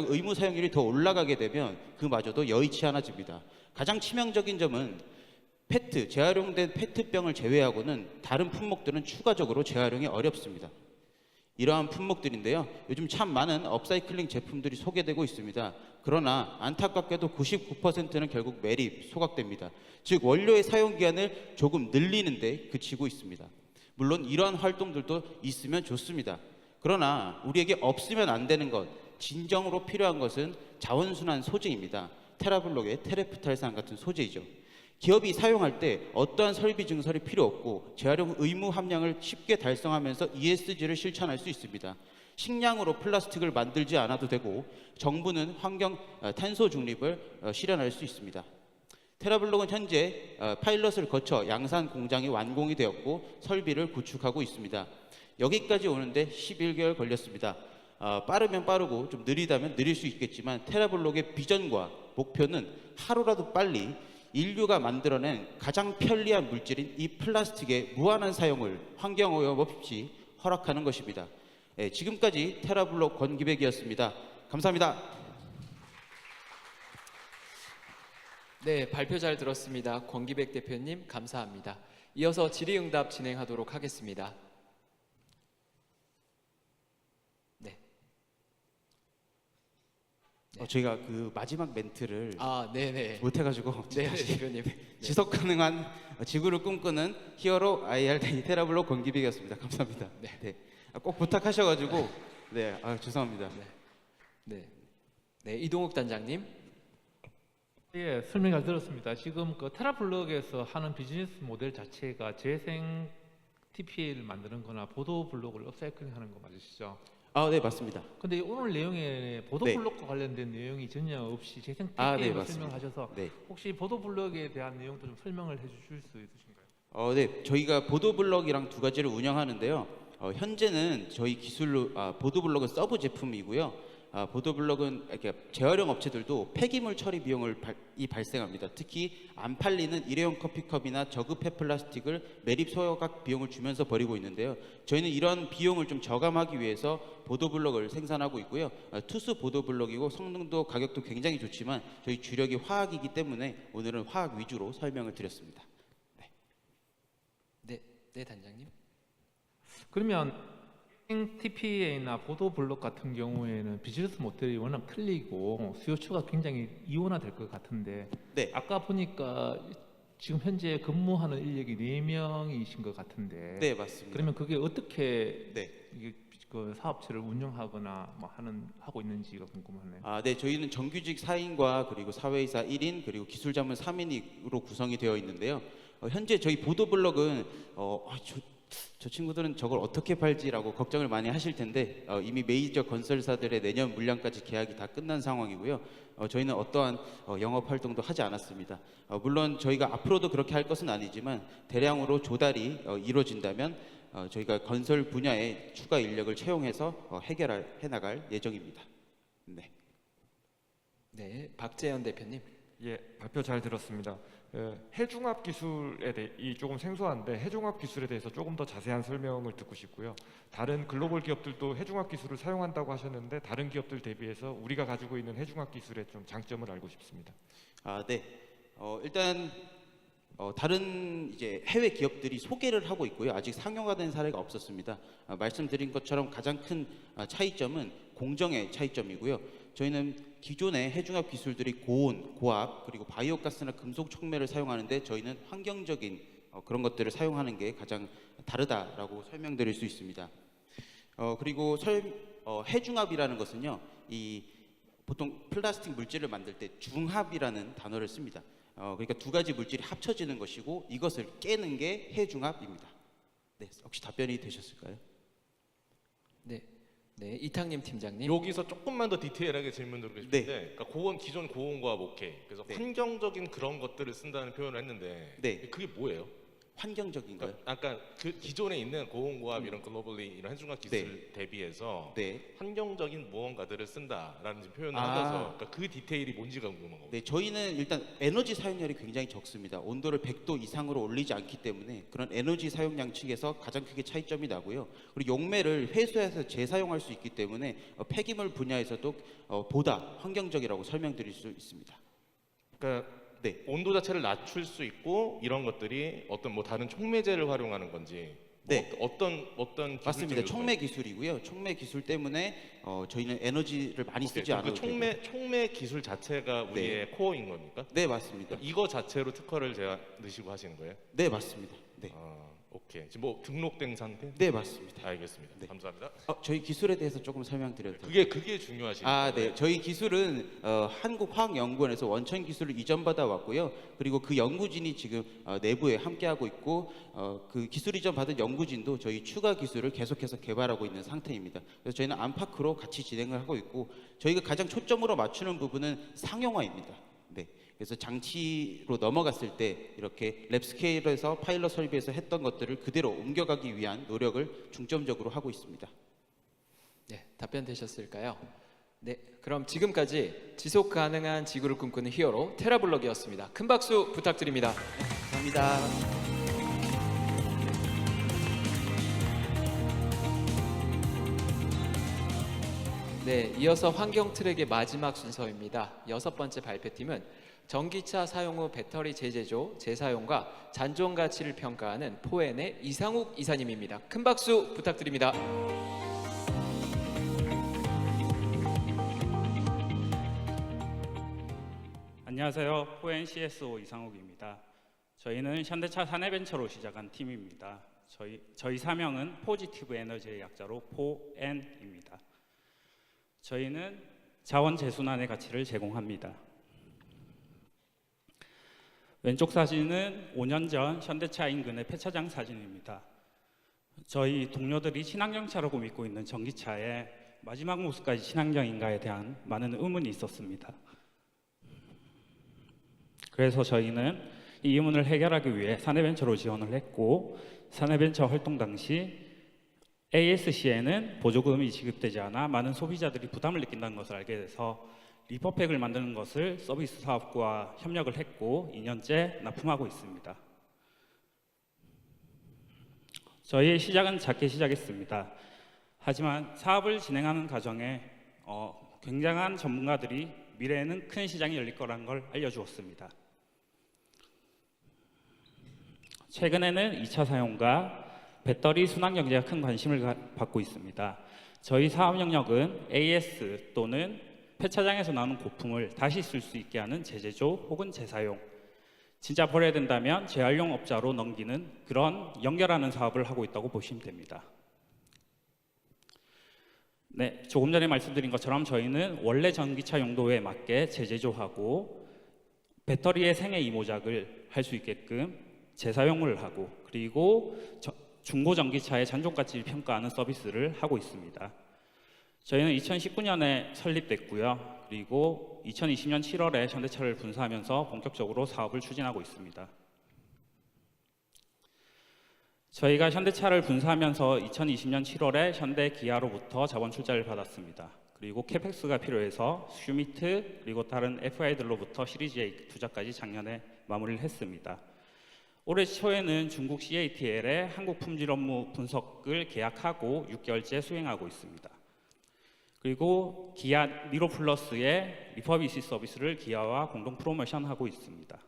의무 사용률이 더 올라가게 되면 그마저도 여의치 않아집니다. 가장 치명적인 점은 재활용된 페트병을 제외하고는 다른 품목들은 추가적으로 재활용이 어렵습니다. 이러한 품목들인데요. 요즘 참 많은 업사이클링 제품들이 소개되고 있습니다. 그러나 안타깝게도 99%는 결국 매립, 소각됩니다. 즉 원료의 사용 기한을 조금 늘리는데 그치고 있습니다. 물론 이러한 활동들도 있으면 좋습니다. 그러나 우리에게 없으면 안 되는 것, 진정으로 필요한 것은 자원순환 소재입니다. 테라블록의 테레프탈산 같은 소재이죠. 기업이 사용할 때 어떠한 설비 증설이 필요 없고 재활용 의무 함량을 쉽게 달성하면서 ESG를 실천할 수 있습니다. 식량으로 플라스틱을 만들지 않아도 되고 정부는 탄소 중립을 실현할 수 있습니다. 테라블록은 현재 파일럿을 거쳐 양산 공장이 완공이 되었고 설비를 구축하고 있습니다. 여기까지 오는데 11개월 걸렸습니다. 빠르면 빠르고 좀 느리다면 느릴 수 있겠지만 테라블록의 비전과 목표는 하루라도 빨리 인류가 만들어낸 가장 편리한 물질인 이 플라스틱의 무한한 사용을 환경오염 없이 허락하는 것입니다. 지금까지 테라블록 권기백이었습니다. 감사합니다. 네, 발표 잘 들었습니다. 권기백 대표님 감사합니다. 이어서 질의응답 진행하도록 하겠습니다. 네. 저희가 그 마지막 멘트를 네네. 못해가지고 네, 대표님. 지속 가능한 지구를 꿈꾸는 히어로 IR 테라블록 권기백이었습니다. 감사합니다. 네. 꼭 부탁하셔가지고 죄송합니다. 네, 이동욱 단장님. 예, 설명 잘 들었습니다. 지금 그 테라블록에서 하는 비즈니스 모델 자체가 재생 TPA를 만드는 거나 보도 블록을 업사이클링 하는 거 맞으시죠? 네, 맞습니다. 근데 오늘 내용에 보도 블록과 관련된 내용이 전혀 없이 재생 TPA를 설명하셔서 혹시 보도 블록에 대한 내용도 좀 설명을 해 주실 수 있으신가요? 네, 저희가 보도 블록이랑 두 가지를 운영하는데요. 현재는 저희 기술로 보도 블록은 서브 제품이고요. 보도 블록은 이렇게 재활용 업체들도 폐기물 처리 비용을 발생합니다. 특히 안 팔리는 일회용 커피컵이나 저급해 플라스틱을 매립 소각 비용을 주면서 버리고 있는데요. 저희는 이런 비용을 좀 저감하기 위해서 보도 블록을 생산하고 있고요. 투수 보도 블록이고 성능도 가격도 굉장히 좋지만 저희 주력이 화학이기 때문에 오늘은 화학 위주로 설명을 드렸습니다. 네, 단장님. 그러면 TPA나 보도 블록 같은 경우에는 비즈니스 모델이 워낙 틀리고 수요처가 굉장히 이원화될 것 같은데 아까 보니까 지금 현재 근무하는 인력이 4명이신 것 같은데 네, 맞습니다. 그러면 그게 어떻게 이게 그 사업체를 운영하거나 뭐 하고 있는지가 궁금하네요. 네, 저희는 정규직 4인과 그리고 사회이사 1인 그리고 기술자문 3인으로 구성이 되어 있는데요. 현재 저희 보도블럭은 저 친구들은 저걸 어떻게 팔지라고 걱정을 많이 하실 텐데 이미 메이저 건설사들의 내년 물량까지 계약이 다 끝난 상황이고요. 저희는 어떠한 영업 활동도 하지 않았습니다. 물론 저희가 앞으로도 그렇게 할 것은 아니지만 대량으로 조달이 이루어진다면 저희가 건설 분야에 추가 인력을 채용해서 해결해 나갈 예정입니다. 네. 네, 박재현 대표님. 예, 발표 잘 들었습니다. 해중합 기술에 대해 조금 생소한데 해중합 기술에 대해서 조금 더 자세한 설명을 듣고 싶고요. 다른 글로벌 기업들도 해중합 기술을 사용한다고 하셨는데 다른 기업들 대비해서 우리가 가지고 있는 해중합 기술의 좀 장점을 알고 싶습니다. 네. 일단 다른 이제 해외 기업들이 소개를 하고 있고요. 아직 상용화 된 사례가 없었습니다. 말씀드린 것처럼 가장 큰 차이점은 공정의 차이점이고요. 저희는 기존의 해중합 기술들이 고온, 고압, 그리고 바이오가스나 금속 촉매를 사용하는데 저희는 환경적인 그런 것들을 사용하는 게 가장 다르다라고 설명드릴 수 있습니다. 그리고 해중합이라는 것은요, 보통 플라스틱 물질을 만들 때 중합이라는 단어를 씁니다. 그러니까 두 가지 물질이 합쳐지는 것이고 이것을 깨는 게 해중합입니다. 네, 혹시 답변이 되셨을까요? 네, 이탕님 팀장님. 여기서 조금만 더 디테일하게 질문 드리고 싶은데, 그러니까 기존 고온과 목회, 그래서 환경적인 그런 것들을 쓴다는 표현을 했는데, 그게 뭐예요? 환경적인가요? 아까 그 기존에 있는 고온고압 이런 글로벌리 이런 해중합 기술 대비해서 환경적인 무언가들을 쓴다라는 표현을 하셔서 그러니까 그 디테일이 뭔지가 궁금한 겁니다. 네, 저희는 일단 에너지 사용량이 굉장히 적습니다. 온도를 100도 이상으로 올리지 않기 때문에 그런 에너지 사용량 측에서 가장 크게 차이점이 나고요. 그리고 용매를 회수해서 재사용할 수 있기 때문에 폐기물 분야에서도 보다 환경적이라고 설명드릴 수 있습니다. 그러니까 온도 자체를 낮출 수 있고 이런 것들이 어떤 뭐 다른 촉매제를 활용하는 건지 어떤 맞습니다. 촉매 기술이고요. 촉매 기술 때문에 저희는 에너지를 많이 쓰지 않아도 되고. 촉매 기술 자체가 우리의 코어인 겁니까? 네, 맞습니다. 이거 자체로 특허를 제가 넣으시고 하시는 거예요? 네, 맞습니다. 네. 오케이. 지금 뭐 등록된 상태? 네, 맞습니다. 알겠습니다. 감사합니다. 저희 기술에 대해서 조금 설명드려도 될까요? 그게 중요하시죠. 네. 저희 기술은 한국화학연구원에서 원천 기술을 이전받아 왔고요. 그리고 그 연구진이 지금 내부에 함께하고 있고 그 기술 이전 받은 연구진도 저희 추가 기술을 계속해서 개발하고 있는 상태입니다. 그래서 저희는 안팎으로 같이 진행을 하고 있고 저희가 가장 초점으로 맞추는 부분은 상용화입니다. 네. 그래서 장치로 넘어갔을 때 이렇게 랩 스케일에서 파일럿 설비에서 했던 것들을 그대로 옮겨가기 위한 노력을 중점적으로 하고 있습니다. 네, 답변 되셨을까요? 네, 그럼 지금까지 지속 가능한 지구를 꿈꾸는 히어로 테라블럭이었습니다. 큰 박수 부탁드립니다. 감사합니다. 네, 이어서 환경 트랙의 마지막 순서입니다. 6번째 발표팀은 전기차 사용 후 배터리 재제조, 재사용과 잔존 가치를 평가하는 포엔의 이상욱 이사님입니다. 큰 박수 부탁드립니다. 안녕하세요. 포엔 CSO 이상욱입니다. 저희는 현대차 사내벤처로 시작한 팀입니다. 저희 사명은 포지티브 에너지의 약자로 포엔입니다. 저희는 자원 재순환의 가치를 제공합니다. 왼쪽 사진은 5년 전 현대차 인근의 폐차장 사진입니다. 저희 동료들이 친환경차라고 믿고 있는 전기차의 마지막 모습까지 친환경인가에 대한 많은 의문이 있었습니다. 그래서 저희는 이 의문을 해결하기 위해 사내벤처로 지원을 했고 사내벤처 활동 당시 ASC에는 보조금이 지급되지 않아 많은 소비자들이 부담을 느낀다는 것을 알게 돼서 리퍼팩을 만드는 것을 서비스 사업과 협력을 했고 2년째 납품하고 있습니다. 저희의 시작은 작게 시작했습니다. 하지만 사업을 진행하는 과정에 굉장한 전문가들이 미래에는 큰 시장이 열릴 거라는 걸 알려주었습니다. 최근에는 2차 사용과 배터리 순환 경제가 큰 관심을 받고 있습니다. 저희 사업 영역은 AS 또는 폐차장에서 나오는 고품을 다시 쓸 수 있게 하는 재제조 혹은 재사용, 진짜 버려야 된다면 재활용 업자로 넘기는 그런 연결하는 사업을 하고 있다고 보시면 됩니다. 네, 조금 전에 말씀드린 것처럼 저희는 원래 전기차 용도에 맞게 재제조하고 배터리의 생애 이모작을 할 수 있게끔 재사용을 하고 그리고 중고 전기차의 잔존가치를 평가하는 서비스를 하고 있습니다. 저희는 2019년에 설립됐고요. 그리고 2020년 7월에 현대차를 분사하면서 본격적으로 사업을 추진하고 있습니다. 저희가 현대차를 분사하면서 2020년 7월에 현대 기아로부터 자본 출자를 받았습니다. 그리고 캐펙스가 필요해서 슈미트 그리고 다른 FI들로부터 시리즈 A 투자까지 작년에 마무리를 했습니다. 올해 초에는 중국 CATL의 한국 품질 업무 분석을 계약하고 6개월째 수행하고 있습니다. 그리고 기아 미로 플러스의 리퍼비시 서비스를 기아와 공동 프로모션하고 있습니다.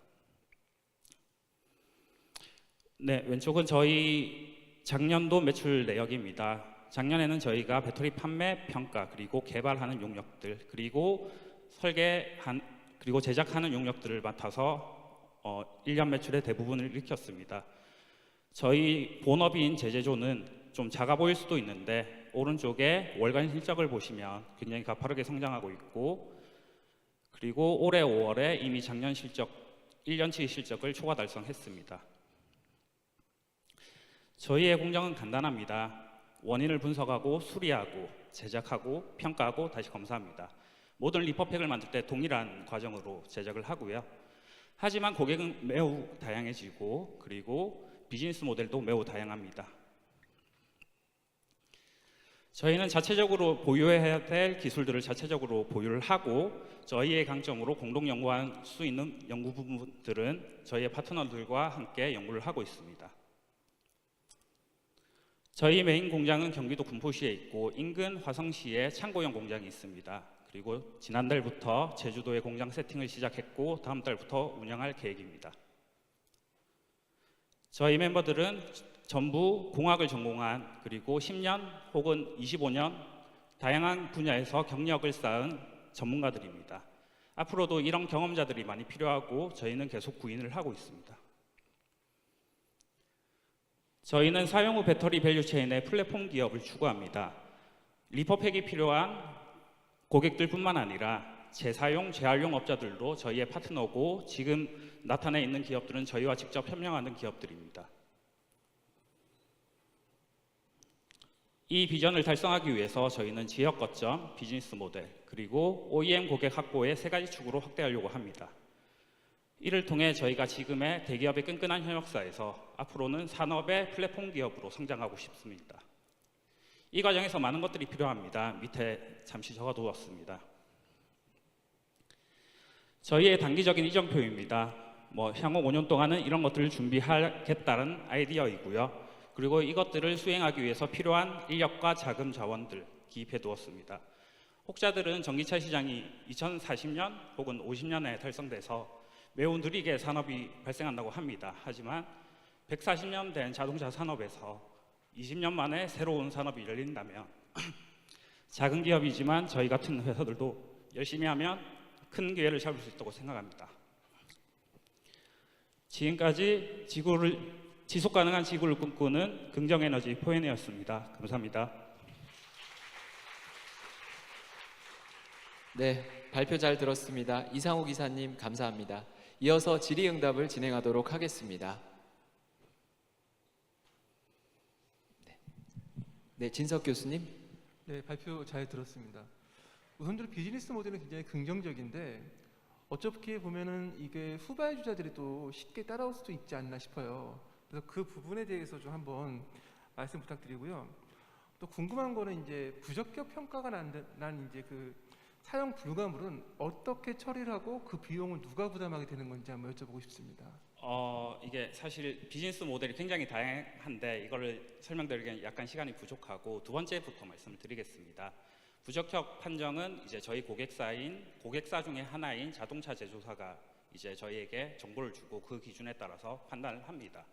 네, 왼쪽은 저희 작년도 매출 내역입니다. 작년에는 저희가 배터리 판매, 평가, 그리고 개발하는 용역들, 그리고 그리고 제작하는 용역들을 맡아서 1년 매출의 대부분을 일으켰습니다. 저희 본업인 제제조는 좀 작아 보일 수도 있는데 오른쪽에 월간 실적을 보시면 굉장히 가파르게 성장하고 있고 그리고 올해 5월에 이미 작년 실적 1년치 실적을 초과 달성했습니다. 저희의 공정은 간단합니다. 원인을 분석하고 수리하고 제작하고 평가하고 다시 검사합니다. 모든 리퍼팩을 만들 때 동일한 과정으로 제작을 하고요. 하지만 고객은 매우 다양해지고 그리고 비즈니스 모델도 매우 다양합니다. 저희는 자체적으로 보유해야 될 기술들을 자체적으로 보유를 하고 저희의 강점으로 공동 연구할 수 있는 연구 부분들은 저희의 파트너들과 함께 연구를 하고 있습니다. 저희 메인 공장은 경기도 군포시에 있고 인근 화성시에 창고형 공장이 있습니다. 그리고 지난달부터 제주도에 공장 세팅을 시작했고 다음 달부터 운영할 계획입니다. 저희 멤버들은 전부 공학을 전공한 그리고 10년 혹은 25년 다양한 분야에서 경력을 쌓은 전문가들입니다. 앞으로도 이런 경험자들이 많이 필요하고 저희는 계속 구인을 하고 있습니다. 저희는 사용 후 배터리 밸류체인의 플랫폼 기업을 추구합니다. 리퍼팩이 필요한 고객들뿐만 아니라 재사용, 재활용 업자들도 저희의 파트너고 지금 나타내 있는 기업들은 저희와 직접 협력하는 기업들입니다. 이 비전을 달성하기 위해서 저희는 지역 거점, 비즈니스 모델, 그리고 OEM 고객 확보의 세 가지 축으로 확대하려고 합니다. 이를 통해 저희가 지금의 대기업의 끈끈한 협력사에서 앞으로는 산업의 플랫폼 기업으로 성장하고 싶습니다. 이 과정에서 많은 것들이 필요합니다. 밑에 잠시 적어두었습니다. 저희의 단기적인 이정표입니다. 향후 5년 동안은 이런 것들을 준비하겠다는 아이디어이고요. 그리고 이것들을 수행하기 위해서 필요한 인력과 자금 자원들 기입해 두었습니다. 혹자들은 전기차 시장이 2040년 혹은 50년에 달성돼서 매우 느리게 산업이 발생한다고 합니다. 하지만 140년 된 자동차 산업에서 20년 만에 새로운 산업이 열린다면 작은 기업이지만 저희 같은 회사들도 열심히 하면 큰 기회를 잡을 수 있다고 생각합니다. 지금까지 지속 가능한 지구를 꿈꾸는 긍정에너지 포엔이었습니다. 감사합니다. 네, 발표 잘 들었습니다. 이상호 기사님 감사합니다. 이어서 질의응답을 진행하도록 하겠습니다. 네, 진석 교수님. 네, 발표 잘 들었습니다. 우선적으로 비즈니스 모델은 굉장히 긍정적인데 어떻게 보면은 이게 후발주자들이 또 쉽게 따라올 수도 있지 않나 싶어요. 그래서 그 부분에 대해서 좀 한번 말씀 부탁드리고요. 또 궁금한 거는 이제 부적격 평가가 난 이제 그 사용 불가물은 어떻게 처리를 하고 그 비용을 누가 부담하게 되는 건지 한번 여쭤보고 싶습니다. 이게 사실 비즈니스 모델이 굉장히 다양한데 이거를 설명드리기엔 약간 시간이 부족하고 두 번째부터 말씀을 드리겠습니다. 부적격 판정은 이제 저희 고객사 중에 하나인 자동차 제조사가 이제 저희에게 정보를 주고 그 기준에 따라서 판단을 합니다.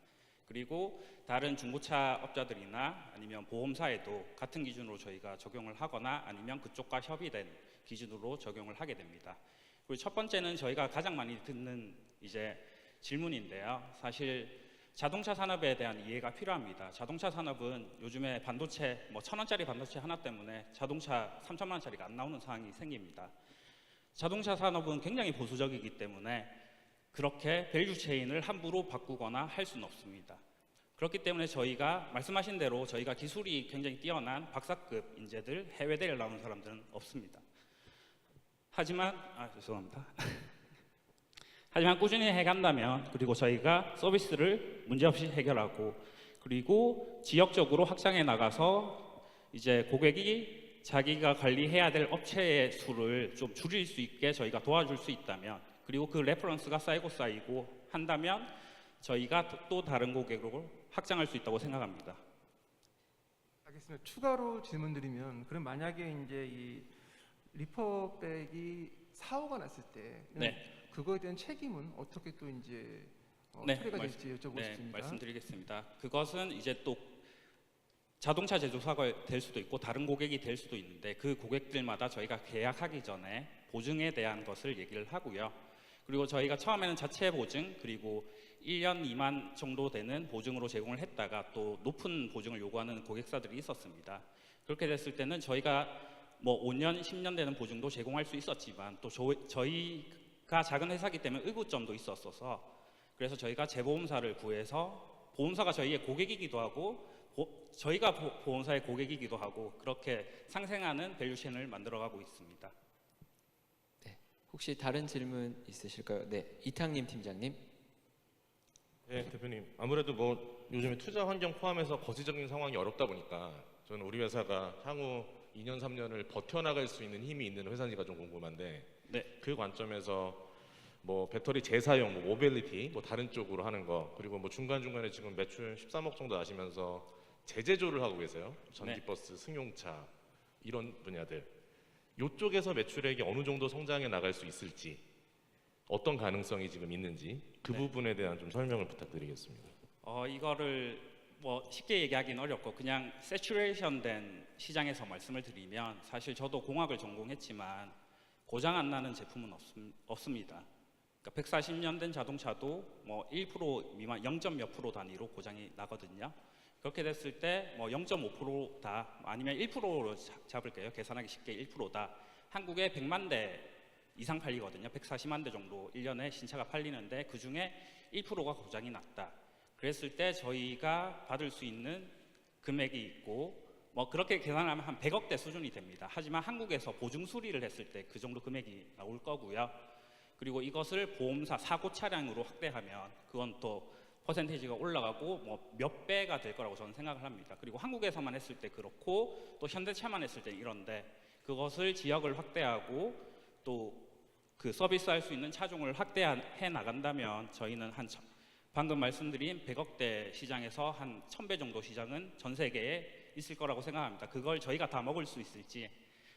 그리고 다른 중고차 업자들이나 아니면 보험사에도 같은 기준으로 저희가 적용을 하거나 아니면 그쪽과 협의된 기준으로 적용을 하게 됩니다. 그리고 첫 번째는 저희가 가장 많이 듣는 이제 질문인데요. 사실 자동차 산업에 대한 이해가 필요합니다. 자동차 산업은 요즘에 반도체 1,000원짜리 반도체 하나 때문에 자동차 3천만 원짜리가 안 나오는 상황이 생깁니다. 자동차 산업은 굉장히 보수적이기 때문에 그렇게 밸류 체인을 함부로 바꾸거나 할 수는 없습니다. 그렇기 때문에 저희가 말씀하신 대로 저희가 기술이 굉장히 뛰어난 박사급 인재들, 해외대를 나오는 사람들은 없습니다. 하지만 죄송합니다. 하지만 꾸준히 해간다면, 그리고 저희가 서비스를 문제없이 해결하고, 그리고 지역적으로 확장해 나가서 이제 고객이 자기가 관리해야 될 업체의 수를 좀 줄일 수 있게 저희가 도와줄 수 있다면, 그리고 그 레퍼런스가 쌓이고 한다면 저희가 또 다른 고객으로 확장할 수 있다고 생각합니다. 알겠습니다. 추가로 질문드리면, 그럼 만약에 이제 이 리퍼백이 사고가 났을 때 그거에 대한 책임은 어떻게 또 이제 처리가 될지 여쭤보고 싶습니다. 말씀드리겠습니다. 그것은 이제 또 자동차 제조사가 될 수도 있고 다른 고객이 될 수도 있는데, 그 고객들마다 저희가 계약하기 전에 보증에 대한 것을 얘기를 하고요. 그리고 저희가 처음에는 자체 보증, 그리고 1년 미만 정도 되는 보증으로 제공을 했다가 또 높은 보증을 요구하는 고객사들이 있었습니다. 그렇게 됐을 때는 저희가 5년, 10년 되는 보증도 제공할 수 있었지만, 또 저희가 작은 회사이기 때문에 의구점도 있었어서, 그래서 저희가 재보험사를 구해서, 보험사가 저희의 고객이기도 하고 저희가 보험사의 고객이기도 하고, 그렇게 상생하는 밸류체인을 만들어가고 있습니다. 네, 혹시 다른 질문 있으실까요? 네, 이탕님 팀장님. 네, 대표님. 아무래도 요즘에 투자 환경 포함해서 거시적인 상황이 어렵다 보니까 저는 우리 회사가 향후 2년, 3년을 버텨나갈 수 있는 힘이 있는 회사인지가 좀 궁금한데, 그 관점에서 배터리 재사용, 모빌리티, 다른 쪽으로 하는 거, 그리고 중간중간에 지금 매출 13억 정도 나시면서 재제조를 하고 계세요. 전기버스, 승용차 이런 분야들. 이쪽에서 매출액이 어느 정도 성장해 나갈 수 있을지, 어떤 가능성이 지금 있는지 그 부분에 대한 좀 설명을 부탁드리겠습니다. 이거를 쉽게 얘기하기는 어렵고, 그냥 세츄레이션 된 시장에서 말씀을 드리면, 사실 저도 공학을 전공했지만 고장 안 나는 제품은 없습니다. 그러니까 140년 된 자동차도 1% 미만, 0. 몇 프로 단위로 고장이 나거든요. 그렇게 됐을 때 0.5%다, 아니면 1%로 잡을게요. 계산하기 쉽게 1%다. 한국에 100만 대 이상 팔리거든요. 140만 대 정도 1년에 신차가 팔리는데, 그 중에 1%가 고장이 났다. 그랬을 때 저희가 받을 수 있는 금액이 있고, 그렇게 계산하면 한 100억대 수준이 됩니다. 하지만 한국에서 보증 수리를 했을 때 그 정도 금액이 나올 거고요. 그리고 이것을 보험사 사고 차량으로 확대하면 그건 또 퍼센테이지가 올라가고 몇 배가 될 거라고 저는 생각을 합니다. 그리고 한국에서만 했을 때 그렇고, 또 현대차만 했을 때 이런데, 그것을 지역을 확대하고 또 그 서비스할 수 있는 차종을 확대해 나간다면, 저희는 방금 말씀드린 100억대 시장에서 한 1000배 정도 시장은 전 세계에 있을 거라고 생각합니다. 그걸 저희가 다 먹을 수 있을지,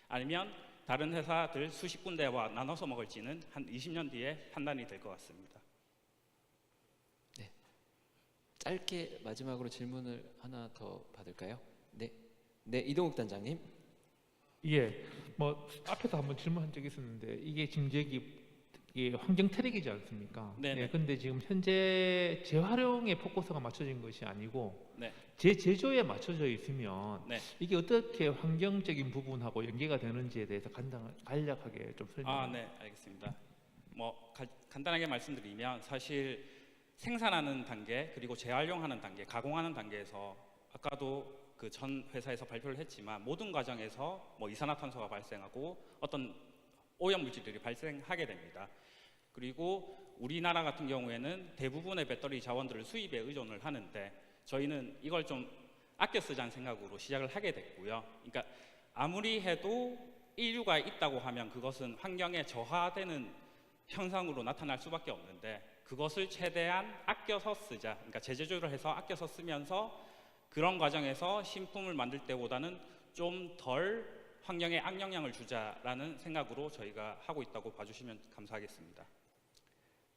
아니면 다른 회사들 수십 군데와 나눠서 먹을지는 한 20년 뒤에 판단이 될 것 같습니다. 네, 짧게 마지막으로 질문을 하나 더 받을까요? 네, 이동욱 단장님. 예, 앞에도 한번 질문한 적이 있었는데, 이게 지금 이게 환경 트랙이지 않습니까? 네. 근데 지금 현재 재활용에 포커스가 맞춰진 것이 아니고 네. 재제조에 맞춰져 있으면 네. 이게 어떻게 환경적인 부분하고 연계가 되는지에 대해서 간략하게 좀 설명. 네, 알겠습니다. 간단하게 말씀드리면, 사실 생산하는 단계, 그리고 재활용하는 단계, 가공하는 단계에서 아까도 그 전 회사에서 발표를 했지만, 모든 과정에서 이산화탄소가 발생하고 어떤 오염 물질들이 발생하게 됩니다. 그리고 우리나라 같은 경우에는 대부분의 배터리 자원들을 수입에 의존을 하는데, 저희는 이걸 좀 아껴 쓰자는 생각으로 시작을 하게 됐고요. 그러니까 아무리 해도 인류가 있다고 하면 그것은 환경에 저하되는 현상으로 나타날 수밖에 없는데, 그것을 최대한 아껴서 쓰자. 그러니까 재제조를 해서 아껴서 쓰면서 그런 과정에서 신품을 만들 때보다는 좀 덜 환경에 악영향을 주자라는 생각으로 저희가 하고 있다고 봐주시면 감사하겠습니다.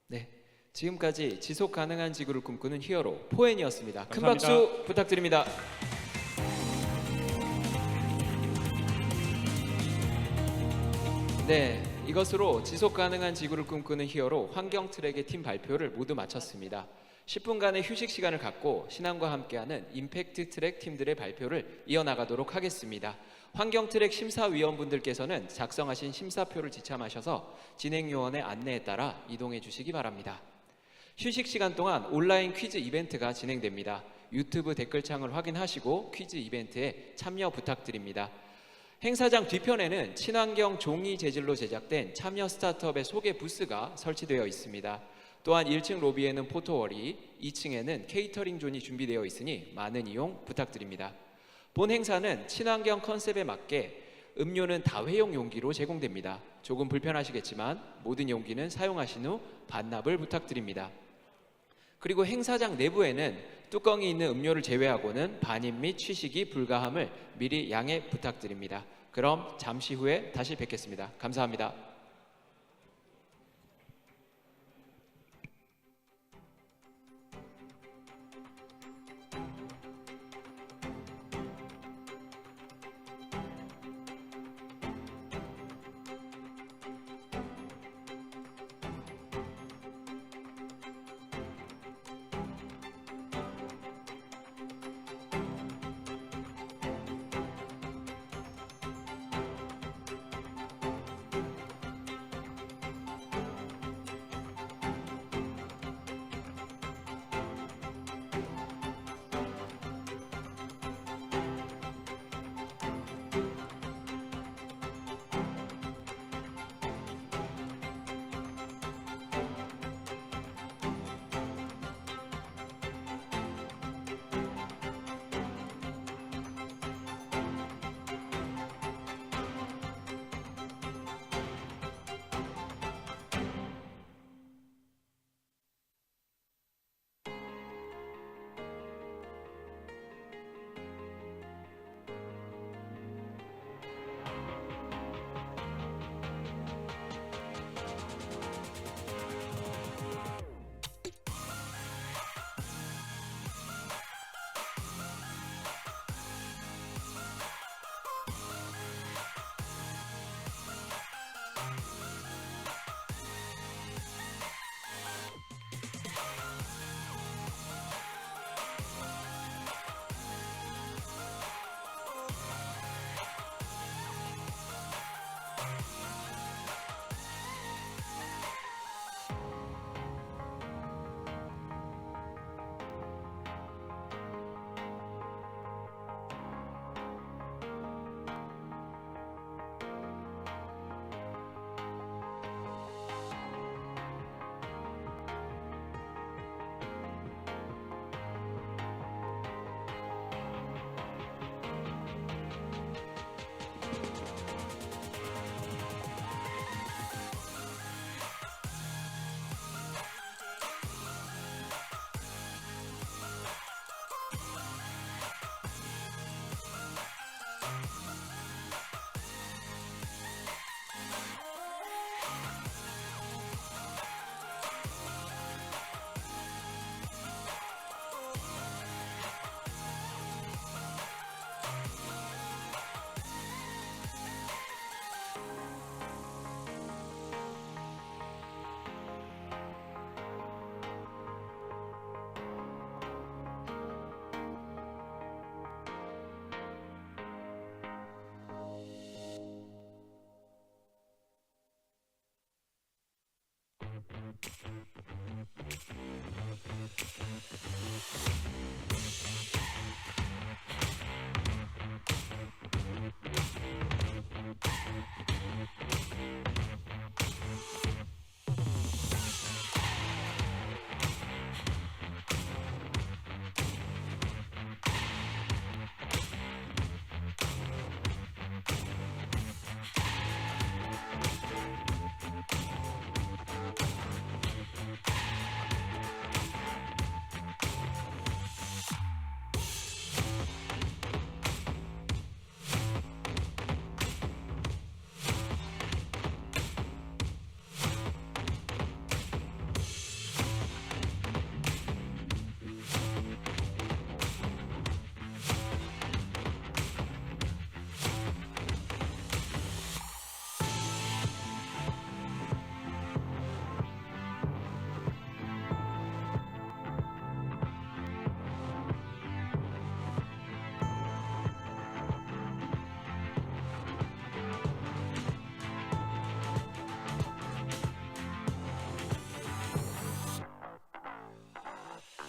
네, 지금까지 지속 가능한 지구를 꿈꾸는 히어로 포엔이었습니다. 큰 감사합니다. 박수 부탁드립니다. 네, 이것으로 지속 가능한 지구를 꿈꾸는 히어로 환경 트랙의 팀 발표를 모두 마쳤습니다. 10분간의 휴식 시간을 갖고 신앙과 함께하는 임팩트 트랙 팀들의 발표를 이어나가도록 하겠습니다. 환경 트랙 심사위원분들께서는 작성하신 심사표를 지참하셔서 진행 요원의 안내에 따라 이동해 주시기 바랍니다. 휴식 시간 동안 온라인 퀴즈 이벤트가 진행됩니다. 유튜브 댓글창을 확인하시고 퀴즈 이벤트에 참여 부탁드립니다. 행사장 뒤편에는 친환경 종이 재질로 제작된 참여 스타트업의 소개 부스가 설치되어 있습니다. 또한 1층 로비에는 포토월이, 2층에는 케이터링 존이 준비되어 있으니 많은 이용 부탁드립니다. 본 행사는 친환경 컨셉에 맞게 음료는 다회용 용기로 제공됩니다. 조금 불편하시겠지만 모든 용기는 사용하신 후 반납을 부탁드립니다. 그리고 행사장 내부에는 뚜껑이 있는 음료를 제외하고는 반입 및 취식이 불가함을 미리 양해 부탁드립니다. 그럼 잠시 후에 다시 뵙겠습니다. 감사합니다.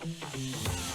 감사합니다.